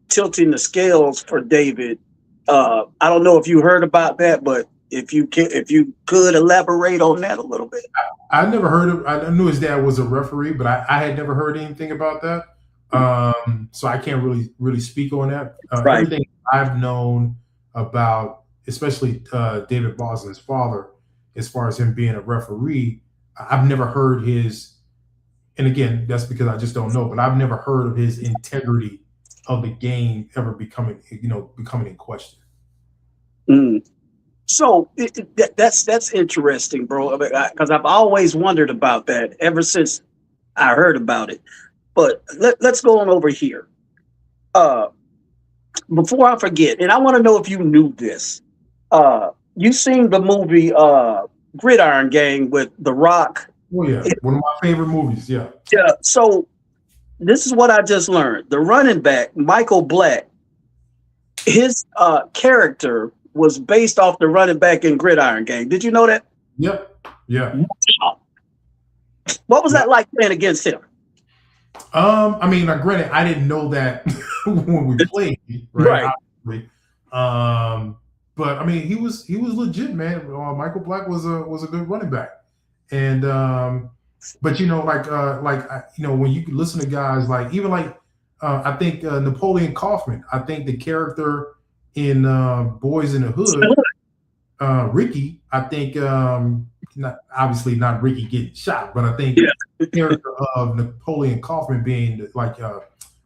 tilting the scales for David. I don't know if you heard about that, but if you could elaborate on that a little bit. I never heard of. I knew his dad was a referee, but I had never heard anything about that. So I can't really speak on that. Right. Everything I've known about, especially David Boston's father, as far as him being a referee, I've never heard his. And again, that's because I just don't know. But I've never heard of his integrity of the game ever becoming in question. So that's interesting, bro, because I've always wondered about that ever since I heard about it. But let's go on over here. Before I forget, and I want to know if you knew this. You seen the movie Gridiron Gang with The Rock? Oh, yeah. One of my favorite movies, yeah. Yeah, so this is what I just learned. The running back, Michael Black, his character was based off the running back in Gridiron Gang. Did you know that? Yep. Yeah. Wow. What was that like playing against him? I mean, granted, I didn't know that when we played, right? Right. Obviously. But I mean, he was legit, man. Michael Black was a good running back, and but you know, you know, when you listen to guys like even like I think Napoleon Kaufman, I think the character in Boys in the Hood, Ricky, I think not obviously not Ricky getting shot, but I think Yeah. the character of Napoleon Kaufman being like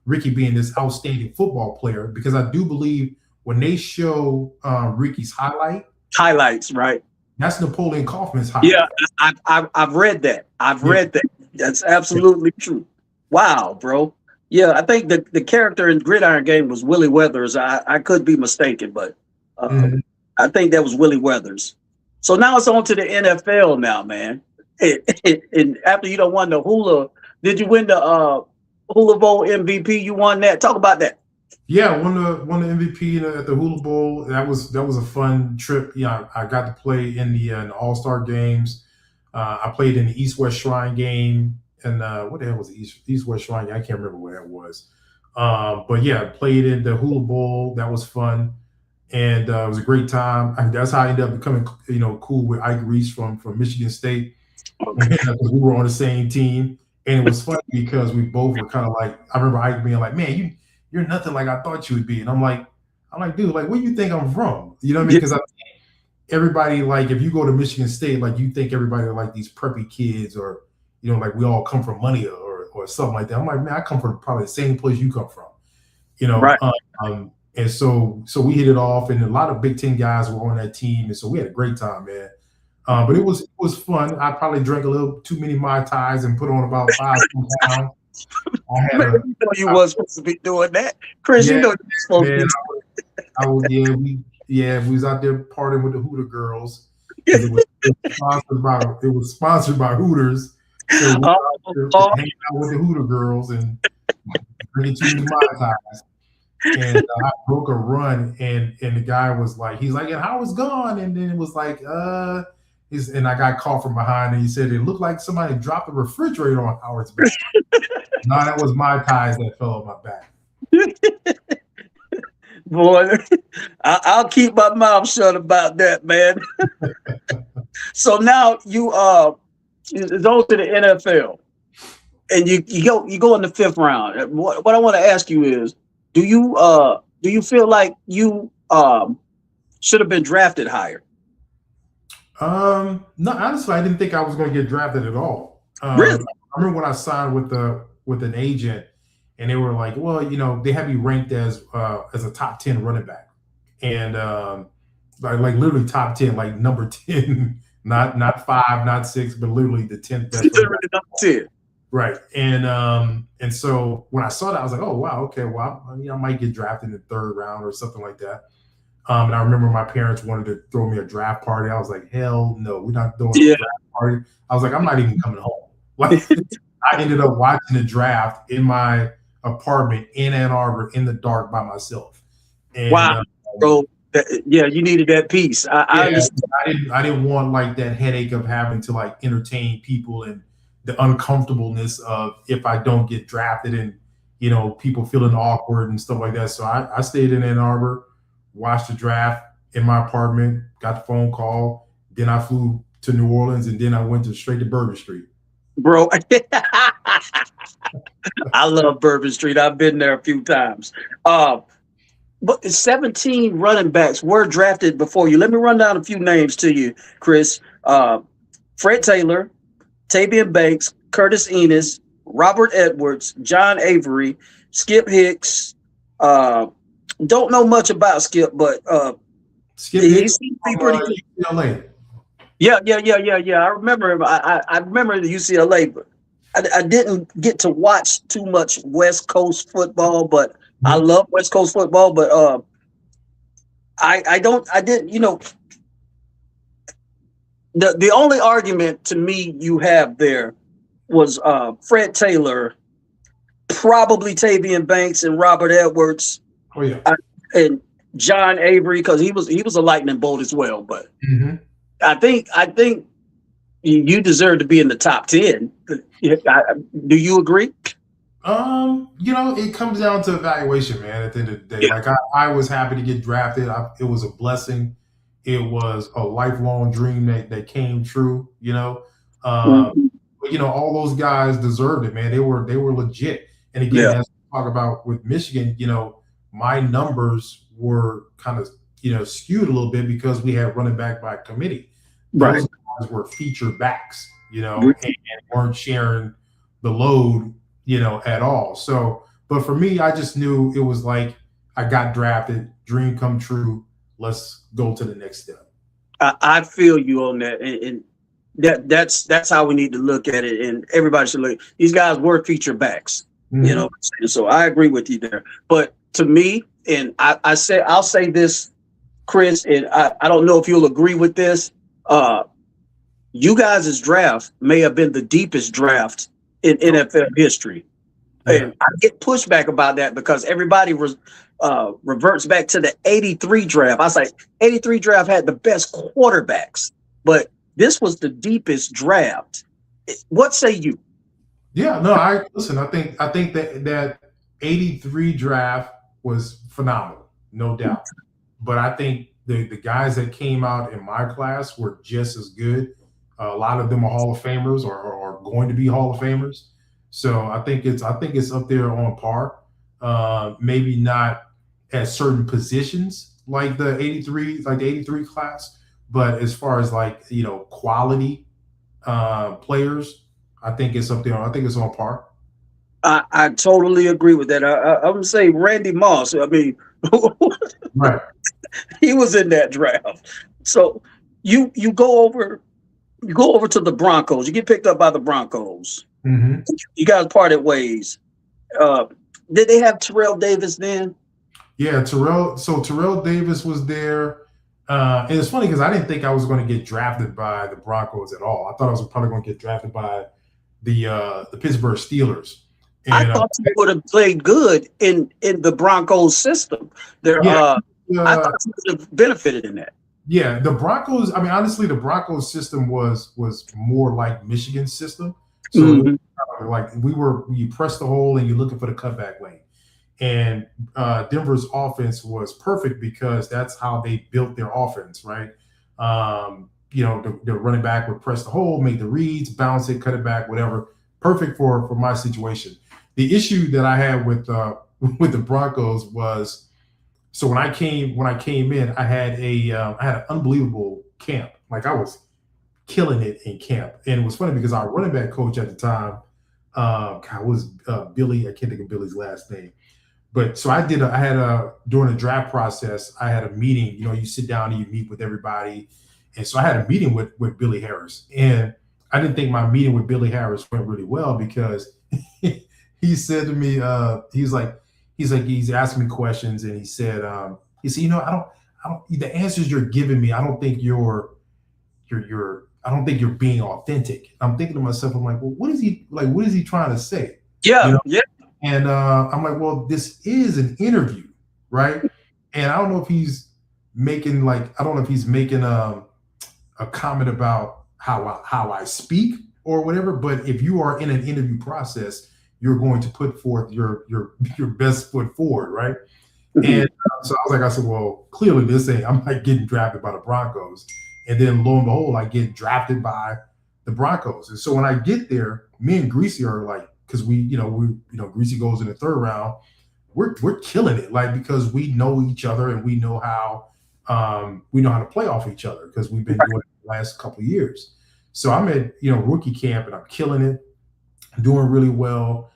Ricky being this outstanding football player, because I do believe when they show Ricky's Highlights, right? that's Napoleon Kaufman's highlight. Yeah, I've read that. I've read that. That's absolutely true. Wow, bro. Yeah, I think the character in Gridiron Game was Willie Weathers. I could be mistaken, but I think that was Willie Weathers. So now it's on to the NFL now, man. And after you don't won the Hula, did you win the Hula Bowl MVP? You won that. Talk about that. Yeah, won the MVP at the Hula Bowl. That was a fun trip. Yeah, I got to play in the All-Star games. I played in the East-West Shrine game, and what the hell was the East-West Shrine game? I can't remember where that was. But yeah, I played in the Hula Bowl. That was fun, and it was a great time. That's how I ended up becoming, you know, cool with Ike Reese from Michigan State. Okay. We were on the same team, and it was funny because we both were kind of like. I remember Ike being like, "Man, you're nothing like I thought you would be," and I'm like, dude, like, where do you think I'm from? You know what I mean? Because everybody, like, if you go to Michigan State, like, you think everybody are like these preppy kids, or you know, like we all come from money or something like that. I'm like, man, I come from probably the same place you come from, you know. Right. And so we hit it off, and a lot of Big Ten guys were on that team, and so we had a great time, man. But it was fun. I probably drank a little too many Mai Tais and put on about 5 pounds. You know you was supposed to be doing that, Chris. Yeah, you know you're supposed to be. we was out there partying with the Hooter girls. It was sponsored by Hooters. So we hanging out with the Hooter girls and drinking too many Mai Tais. And I broke a run, and the guy was like, he's like, and how was gone? And then it was like, and I got caught from behind, and he said it looked like somebody dropped the refrigerator on Howard's back. No, that was Mai Tais that fell on my back. Boy, I'll keep my mouth shut about that, man. So now it's on to the NFL, and you go in the 5th round. What I want to ask you is, do you feel like you should have been drafted higher? No, honestly, I didn't think I was going to get drafted at all. Really? I remember when I signed with an agent, and they were like, well, you know, they have me ranked as a top 10 running back, and like literally top 10, like number 10, not 5, not 6, but literally the 10th best. Literally number 10. Right. And so when I saw that, I was like, oh wow, okay, well, I might get drafted in the 3rd round or something like that. And I remember my parents wanted to throw me a draft party. I was like, hell no, we're not throwing a draft party. I was like, I'm not even coming home. Like, I ended up watching the draft in my apartment in Ann Arbor in the dark by myself. And, wow, bro. Yeah, you needed that peace. I didn't want like that headache of having to like entertain people and the uncomfortableness of if I don't get drafted and, you know, people feeling awkward and stuff like that. So I stayed in Ann Arbor, watched the draft in my apartment, got the phone call. Then I flew to New Orleans, and then I went straight to Bourbon Street. Bro, I love Bourbon Street. I've been there a few times. But 17 running backs were drafted before you. Let me run down a few names to you, Chris. Fred Taylor, Tavian Banks, Curtis Enis, Robert Edwards, John Avery, Skip Hicks. Don't know much about Skip, but Skip Hicks pretty good. UCLA. Yeah. I remember him. I remember the UCLA, but I didn't get to watch too much West Coast football, but I love West Coast football. But I didn't, you know, the only argument to me you have there was Fred Taylor, probably Tavian Banks and Robert Edwards. Oh yeah. And John Avery, because he was a lightning bolt as well. But I think You deserve to be in the top 10. Do you agree? It comes down to evaluation, man. At the end of the day, Yeah. like I was happy to get drafted. It was a blessing. It was a lifelong dream that came true. Uh, Mhm. all those guys deserved it, man. They were legit. And again, Yeah. as we talk about with Michigan, my numbers were kind of skewed a little bit because we had running back by committee. Right. Those guys were featured backs, and weren't sharing the load, at all. So, but for me, I just knew it was like I got drafted, dream come true. Let's go to the next step. I feel you on that, and that's how we need to look at it. And everybody should look. These guys were feature backs, Mhm. So I agree with you there. But to me, and I'll say this, Chris, and I don't know if you'll agree with this. You guys' draft may have been the deepest draft in NFL history. Yeah. And I get pushback about that because everybody reverts back to the 83 draft. I was like, 83 draft had the best quarterbacks, but this was the deepest draft. What say you? Yeah, no, I listen. I think that 83 draft was phenomenal, no doubt. But I think the guys that came out in my class were just as good. A lot of them are Hall of Famers or going to be Hall of Famers. So I think it's up there on par. Maybe not at certain positions like the 83 class, but as far as like quality players, I think it's up there. I think it's on par. I totally agree with that. I'm gonna say Randy Moss. I mean, Right. he was in that draft. So you go over to the Broncos. You get picked up by the Broncos. Hmm. You guys parted ways. Uh, did they have Terrell Davis then? Yeah, Terrell. So Terrell Davis was there. And it's funny because I didn't think I was going to get drafted by the Broncos at all. I thought I was probably going to get drafted by the Pittsburgh Steelers. I And thought you would have played good in the Broncos system. There, yeah, I thought you would have benefited in that. yeah, the Broncos. I mean, honestly, the Broncos system was more like Michigan's system. So it was Mhm. like you press the hole and you're looking for the cutback lane. And Denver's offense was perfect because that's how they built their offense, right? The running back would press the hole, make the reads, bounce it, cut it back, whatever. Perfect for my situation. The issue that I had with with the Broncos was so when I came in, I had an unbelievable camp. Like I was killing it in camp, and it was funny because our running back coach at the time, God, was Billy. I can't think of Billy's last name. But so I had a during the draft process, I had a meeting. You sit down and you meet with everybody, and so I had a meeting with Billy Harris, and I didn't think my meeting with Billy Harris went really well because he said to me, he's asking me questions, and he said, I don't, the answers you're giving me, I don't think I don't think you're being authentic. I'm thinking to myself, I'm like, well, what is he trying to say? You Yeah, know, yeah. and I'm like, well, this is an interview, right? And I don't know if he's making a comment about how I speak or whatever. But if you are in an interview process, you're going to put forth your best foot forward, right? Mhm. And so I said, well, clearly this ain't. I'm not getting drafted by the Broncos. And then lo and behold, I get drafted by the Broncos. And so when I get there, me and Greasy are like, because Greasy goes in the third round. We're killing it, like because we know each other and we know how to play off each other because we've been doing it the last couple of years. So I'm at rookie camp and I'm killing it, doing really well.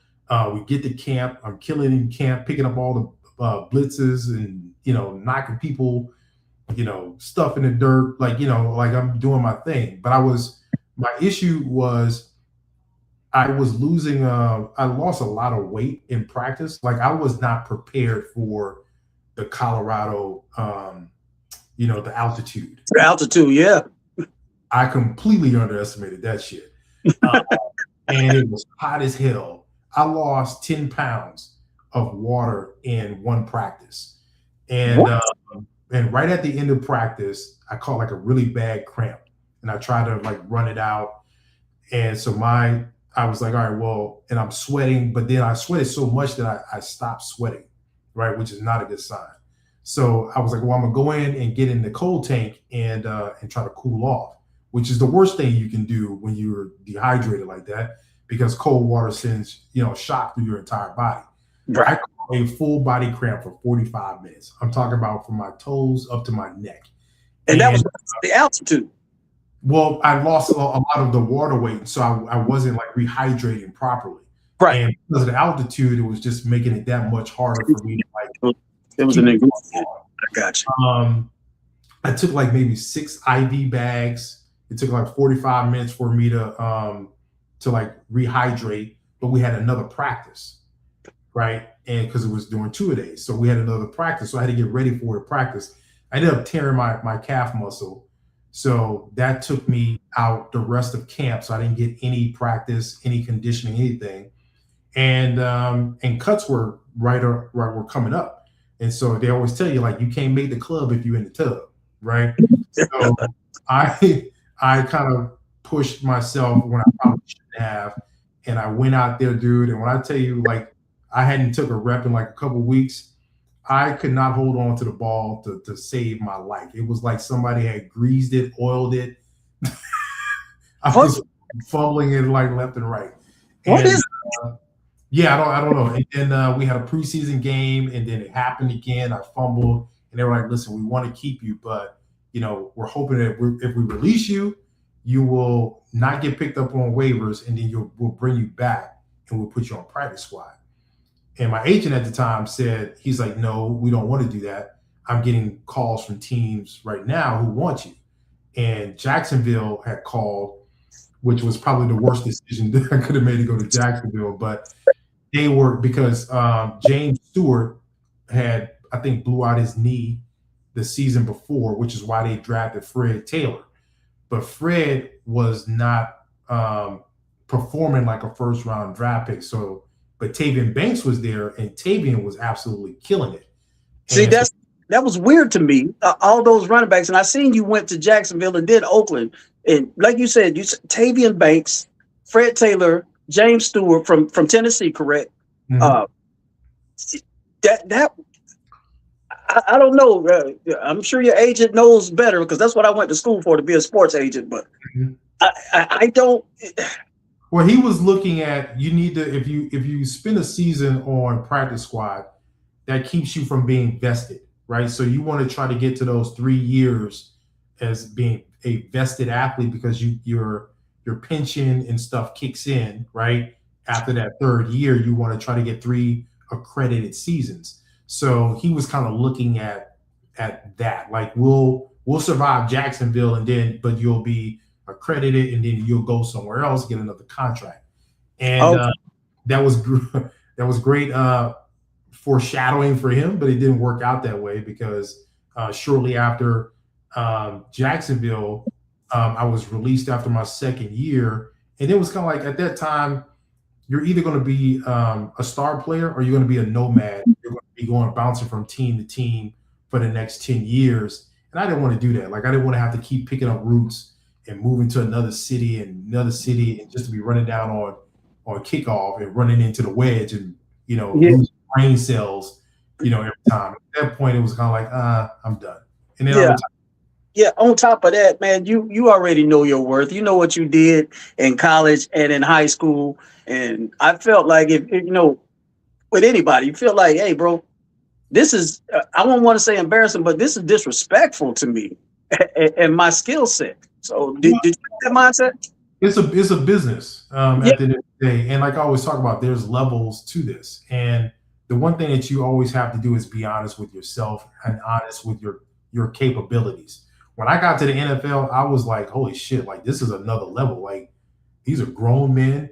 We get to camp, I'm killing it in camp, picking up all the blitzes and knocking people, stuff in the dirt, like I'm doing my thing. But my issue was I was losing. I lost a lot of weight in practice. Like I was not prepared for the Colorado, the altitude. Altitude, yeah. I completely underestimated that shit, and it was hot as hell. I lost 10 pounds of water in one practice, and What? and right at the end of practice, I caught like a really bad cramp, and I tried to like run it out. And so I was like, all right, well, and I'm sweating, but then I sweated so much that I stopped sweating, right, which is not a good sign. So I was like, well, I'm gonna go in and get in the cold tank and try to cool off, which is the worst thing you can do when you're dehydrated like that, because cold water sends shock through your entire body. Right. I caught a full body cramp for 45 minutes. I'm talking about from my toes up to my neck. And that was the altitude. Well, I lost a lot of the water weight, so I wasn't like rehydrating properly. Right. And because of the altitude, it was just making it that much harder for me to like. It was an ingredient. I got you. I took like maybe 6 IV bags. It took like 45 minutes for me to like rehydrate, but we had another practice, right? And because it was during 2-a-days, so we had another practice, so I had to get ready for the practice. I ended up tearing my calf muscle. So that took me out the rest of camp. So I didn't get any practice, any conditioning, anything. And cuts were were coming up. And so they always tell you, like, you can't make the club if you're in the tub, right? So I kind of pushed myself when I probably shouldn't have. And I went out there, dude. And when I tell you, like, I hadn't took a rep in like a couple of weeks, I could not hold on to the ball to save my life. It was like somebody had greased it, oiled it. I was fumbling it like left and right. What is yeah, I don't know. And then we had a preseason game, and then it happened again. I fumbled, and they were like, "Listen, we want to keep you, but we're hoping that if we release you, you will not get picked up on waivers, and then we'll bring you back, and we'll put you on practice squad." And my agent at the time said, he's like, "No, we don't want to do that. I'm getting calls from teams right now who want you." And Jacksonville had called, which was probably the worst decision that I could have made to go to Jacksonville. But they were, because James Stewart had, I think, blew out his knee the season before, which is why they drafted Fred Taylor. But Fred was not performing like a first-round draft pick. But Tavian Banks was there, and Tavian was absolutely killing it. See, that was weird to me. All those running backs, and I seen you went to Jacksonville and then Oakland, and like you said, Tavian Banks, Fred Taylor, James Stewart from Tennessee, correct? Mm-hmm. I don't know. I'm sure your agent knows better, because that's what I went to school for, to be a sports agent. But mm-hmm. I don't. Well, he was looking at, you need to, if you spend a season on practice squad, that keeps you from being vested, right? So you want to try to get to those 3 years as being a vested athlete, because your pension and stuff kicks in, right? After that 3rd year, you want to try to get 3 accredited seasons. So he was kind of looking at that, like, we'll survive Jacksonville, but you'll be accredited, and then you'll go somewhere else, get another contract. And that was great foreshadowing for him, but it didn't work out that way, because shortly after Jacksonville, I was released after my 2nd year. And it was kind of like, at that time, you're either going to be a star player, or you're going to be a nomad. You're going to be bouncing from team to team for the next 10 years. And I didn't want to do that. Like, I didn't want to have to keep picking up roots and moving to another city and just to be running down on kickoff and running into the wedge and, losing brain cells, every time. At that point, it was kind of like, I'm done. And then on top of that, man, you already know your worth. You know what you did in college and in high school. And I felt like, if with anybody, you feel like, hey, bro, this is, I don't want to say embarrassing, but this is disrespectful to me and my skill set. So did you have that mindset? It's a business at the end of the day. And like I always talk about, there's levels to this. And the one thing that you always have to do is be honest with yourself and honest with your capabilities. When I got to the NFL, I was like, holy shit, like, this is another level. Like, these are grown men.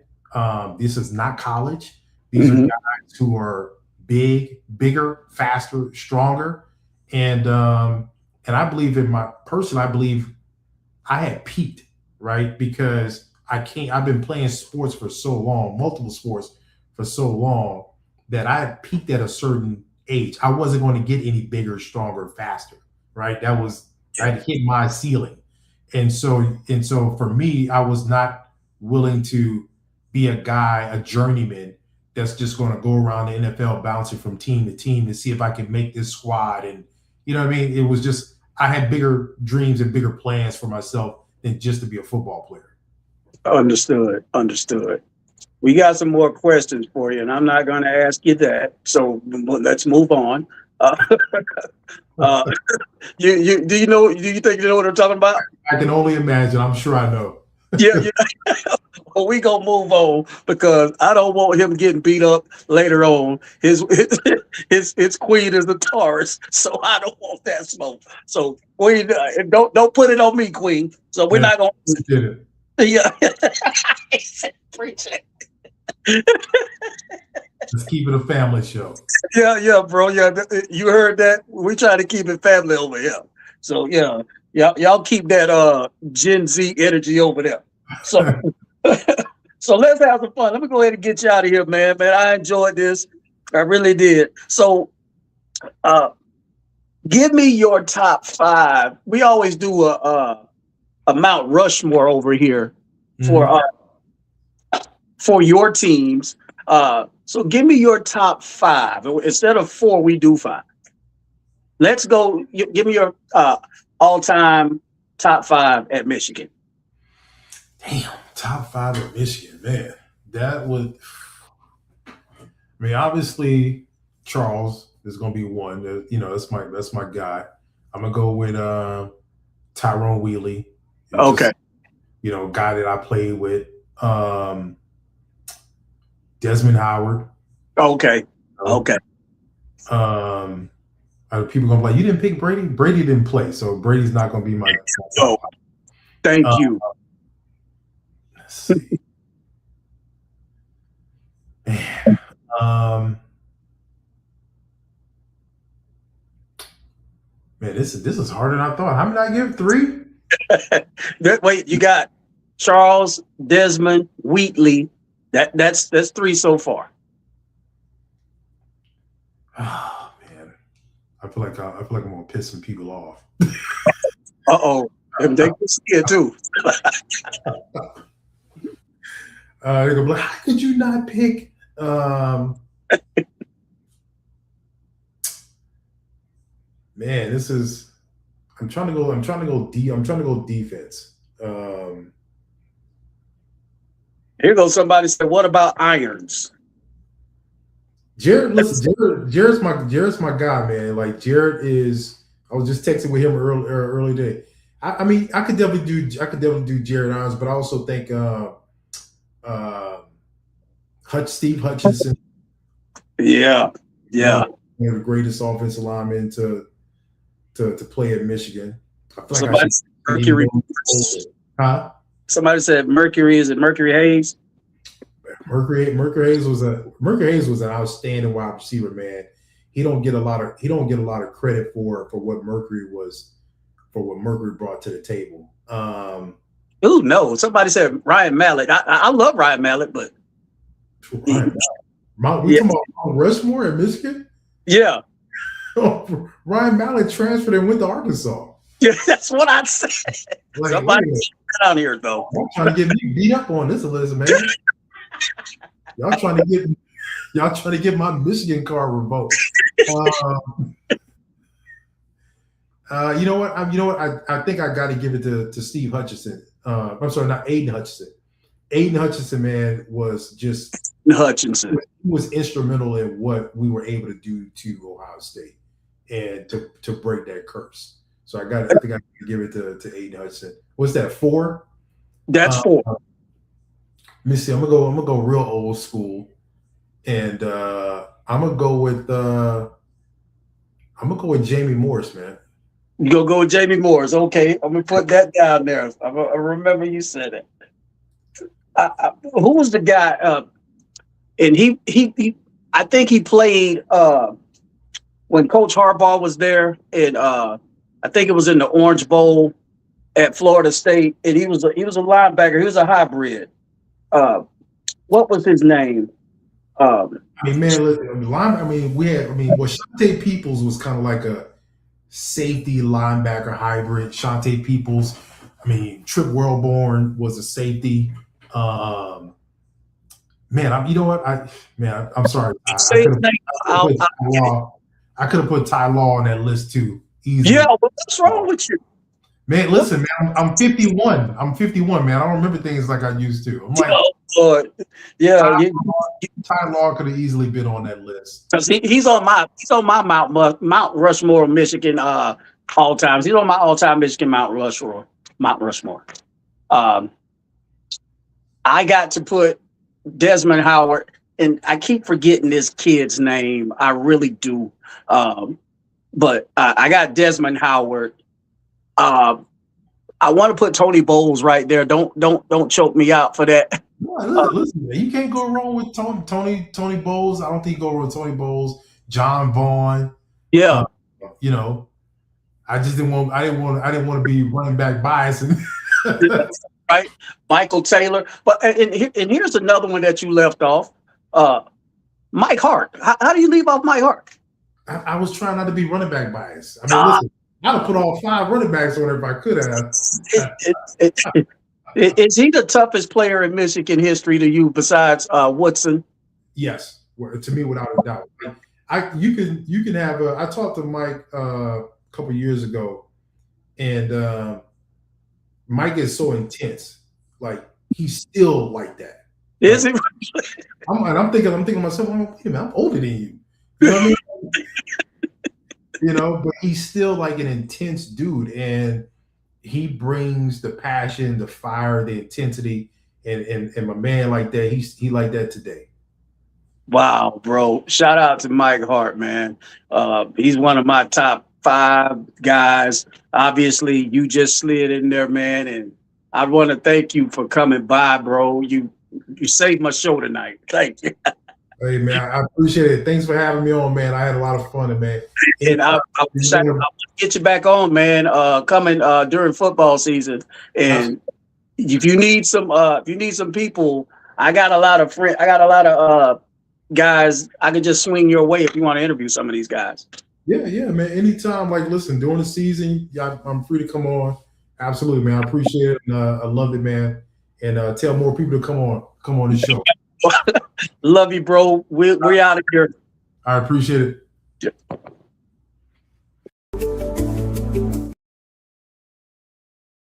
This is not college. These are guys who are bigger, faster, stronger. And I believe I believe I had peaked, right? Because I've been playing sports for so long, multiple sports for so long, that I had peaked at a certain age. I wasn't going to get any bigger, stronger, faster, right? I had hit my ceiling. And so for me, I was not willing to be a guy, a journeyman that's just going to go around the NFL bouncing from team to team to see if I can make this squad. And you know what I mean? It was just I had bigger dreams and bigger plans for myself than just to be a football player. Understood. We got some more questions for you, and I'm not going to ask you that. So let's move on. Do you think you know what I'm talking about? I can only imagine. I'm sure I know. Yeah. Well, we gonna move on because I don't want him getting beat up later on. His queen is the Taurus, so I don't want that smoke. So Queen, don't put it on me, Queen. So we're not gonna. Yeah. Preach it. Let's keep it a family show. Yeah, bro. Yeah, you heard that? We try to keep it family over here. So yeah, y'all keep that Gen Z energy over there. So. So let's have some fun. Let me go ahead and get you out of here, man. I enjoyed this. I really did. So give me your top 5. We always do a Mount Rushmore over here for your teams. So give me your top 5. Instead of 4, we do 5. Let's go. Give me your all-time top 5 at Michigan. Damn. Top 5 of Michigan, man. That would. I mean, obviously, Charles is going to be one. That's my guy. I'm gonna go with Tyrone Wheatley. Okay. Just, guy that I played with. Desmond Howard. Okay. Okay. People gonna be like, you didn't pick Brady. Brady didn't play, so Brady's not gonna be my. Oh, thank you. Let's see. Man, this is harder than I thought. How many I give? 3? Wait, you got Charles, Desmond, Wheatley. That's 3 so far. Oh man, I feel like I'm gonna piss some people off. And they can see it too. They're gonna be like, how could you not pick? Man, this is. I'm trying to go defense. Here goes somebody said, "What about Irons?" Jared, listen, Jared's my guy, man. Like Jared is. I was just texting with him early day. I mean, I could definitely do Jared Irons, but I also think Steve Hutchinson. Yeah. One of the greatest offensive linemen to play at Michigan. I feel Somebody like said Mercury. Huh? Somebody said Mercury. Is it Mercury Hayes? Mercury Hayes was an outstanding wide receiver, man. He don't get a lot of credit for what Mercury brought to the table. Oh no! Somebody said Ryan Mallett. I love Ryan Mallett, but Ryan Mallett. We talking about Mount Rushmore in Michigan? Yeah. Ryan Mallett transferred and went to Arkansas. Yeah, that's what I said. Like, somebody down here though. Y'all trying to get me beat up on this, Elizabeth, man. Y'all trying to get my Michigan card revoked. You know what? I think I got to give it to Steve Hutchinson. I'm sorry, not Aiden Hutchinson. Aiden Hutchinson, man, was just Hutchinson. He was instrumental in what we were able to do to Ohio State and to break that curse. So I think I got to give it to Aiden Hutchinson. What's that? 4? That's 4. Let me see. I'm gonna go real old school, and I'm gonna go with Jamie Morris, man. You go with Jamie Morris. Okay, I'm gonna put that down there. I remember you said it. Who was the guy? And he I think he played when Coach Harbaugh was there, and I think it was in the Orange Bowl at Florida State, and he was a linebacker. He was a hybrid. What was his name? Shante Peoples was kind of like a safety linebacker hybrid. Shante Peoples, I mean, Trip Wellborn was a safety. Man, you know what? I'm sorry. Say his name. I could have put Ty Law on that list too, easily. Yeah, but what's wrong with you? Man, listen, man, I'm 51. I'm 51, man. I don't remember things like I used to. I'm like, yeah, Ty Law could have easily been on that list. Because he's on my Mount Rushmore, Michigan all times. He's on my all-time Michigan Mount Rushmore. I got to put Desmond Howard, and I keep forgetting this kid's name. I really do. But I got Desmond Howard. I want to put Tony Bowles right there. Don't choke me out for that. Listen, man, you can't go wrong with Tony Bowles. I don't think you go wrong with Tony Bowles. John Vaughn. Yeah. I just didn't want to be running back bias. Right, Michael Taylor. But and here's another one that you left off. Mike Hart. How do you leave off Mike Hart? I was trying not to be running back bias. I mean, listen, I'd have put all 5 running backs on it if I could have. Is he the toughest player in Michigan history to you besides Woodson? Yes, to me, without a doubt. You can have. I talked to Mike a couple years ago, and Mike is so intense. Like, he's still like that. Is he? I'm thinking to myself, wait a minute, I'm older than you. You know what I mean? But he's still like an intense dude, and he brings the passion, the fire, the intensity, and my man like that. He like that today. Wow, bro! Shout out to Mike Hart, man. He's one of my top 5 guys. Obviously, you just slid in there, man, and I want to thank you for coming by, bro. You saved my show tonight. Thank you. Hey, man, I appreciate it. Thanks for having me on, man. I had a lot of fun, man. And I get you back on, man. Coming during football season, and if you need some people, I got a lot of friends. I got a lot of guys. I could just swing your way if you want to interview some of these guys. Yeah, man. Anytime, like, listen, during the season, I'm free to come on. Absolutely, man. I appreciate it. And, I love it, man. And tell more people to come on the show. Love you, bro. We're out of here. I appreciate it. Yeah.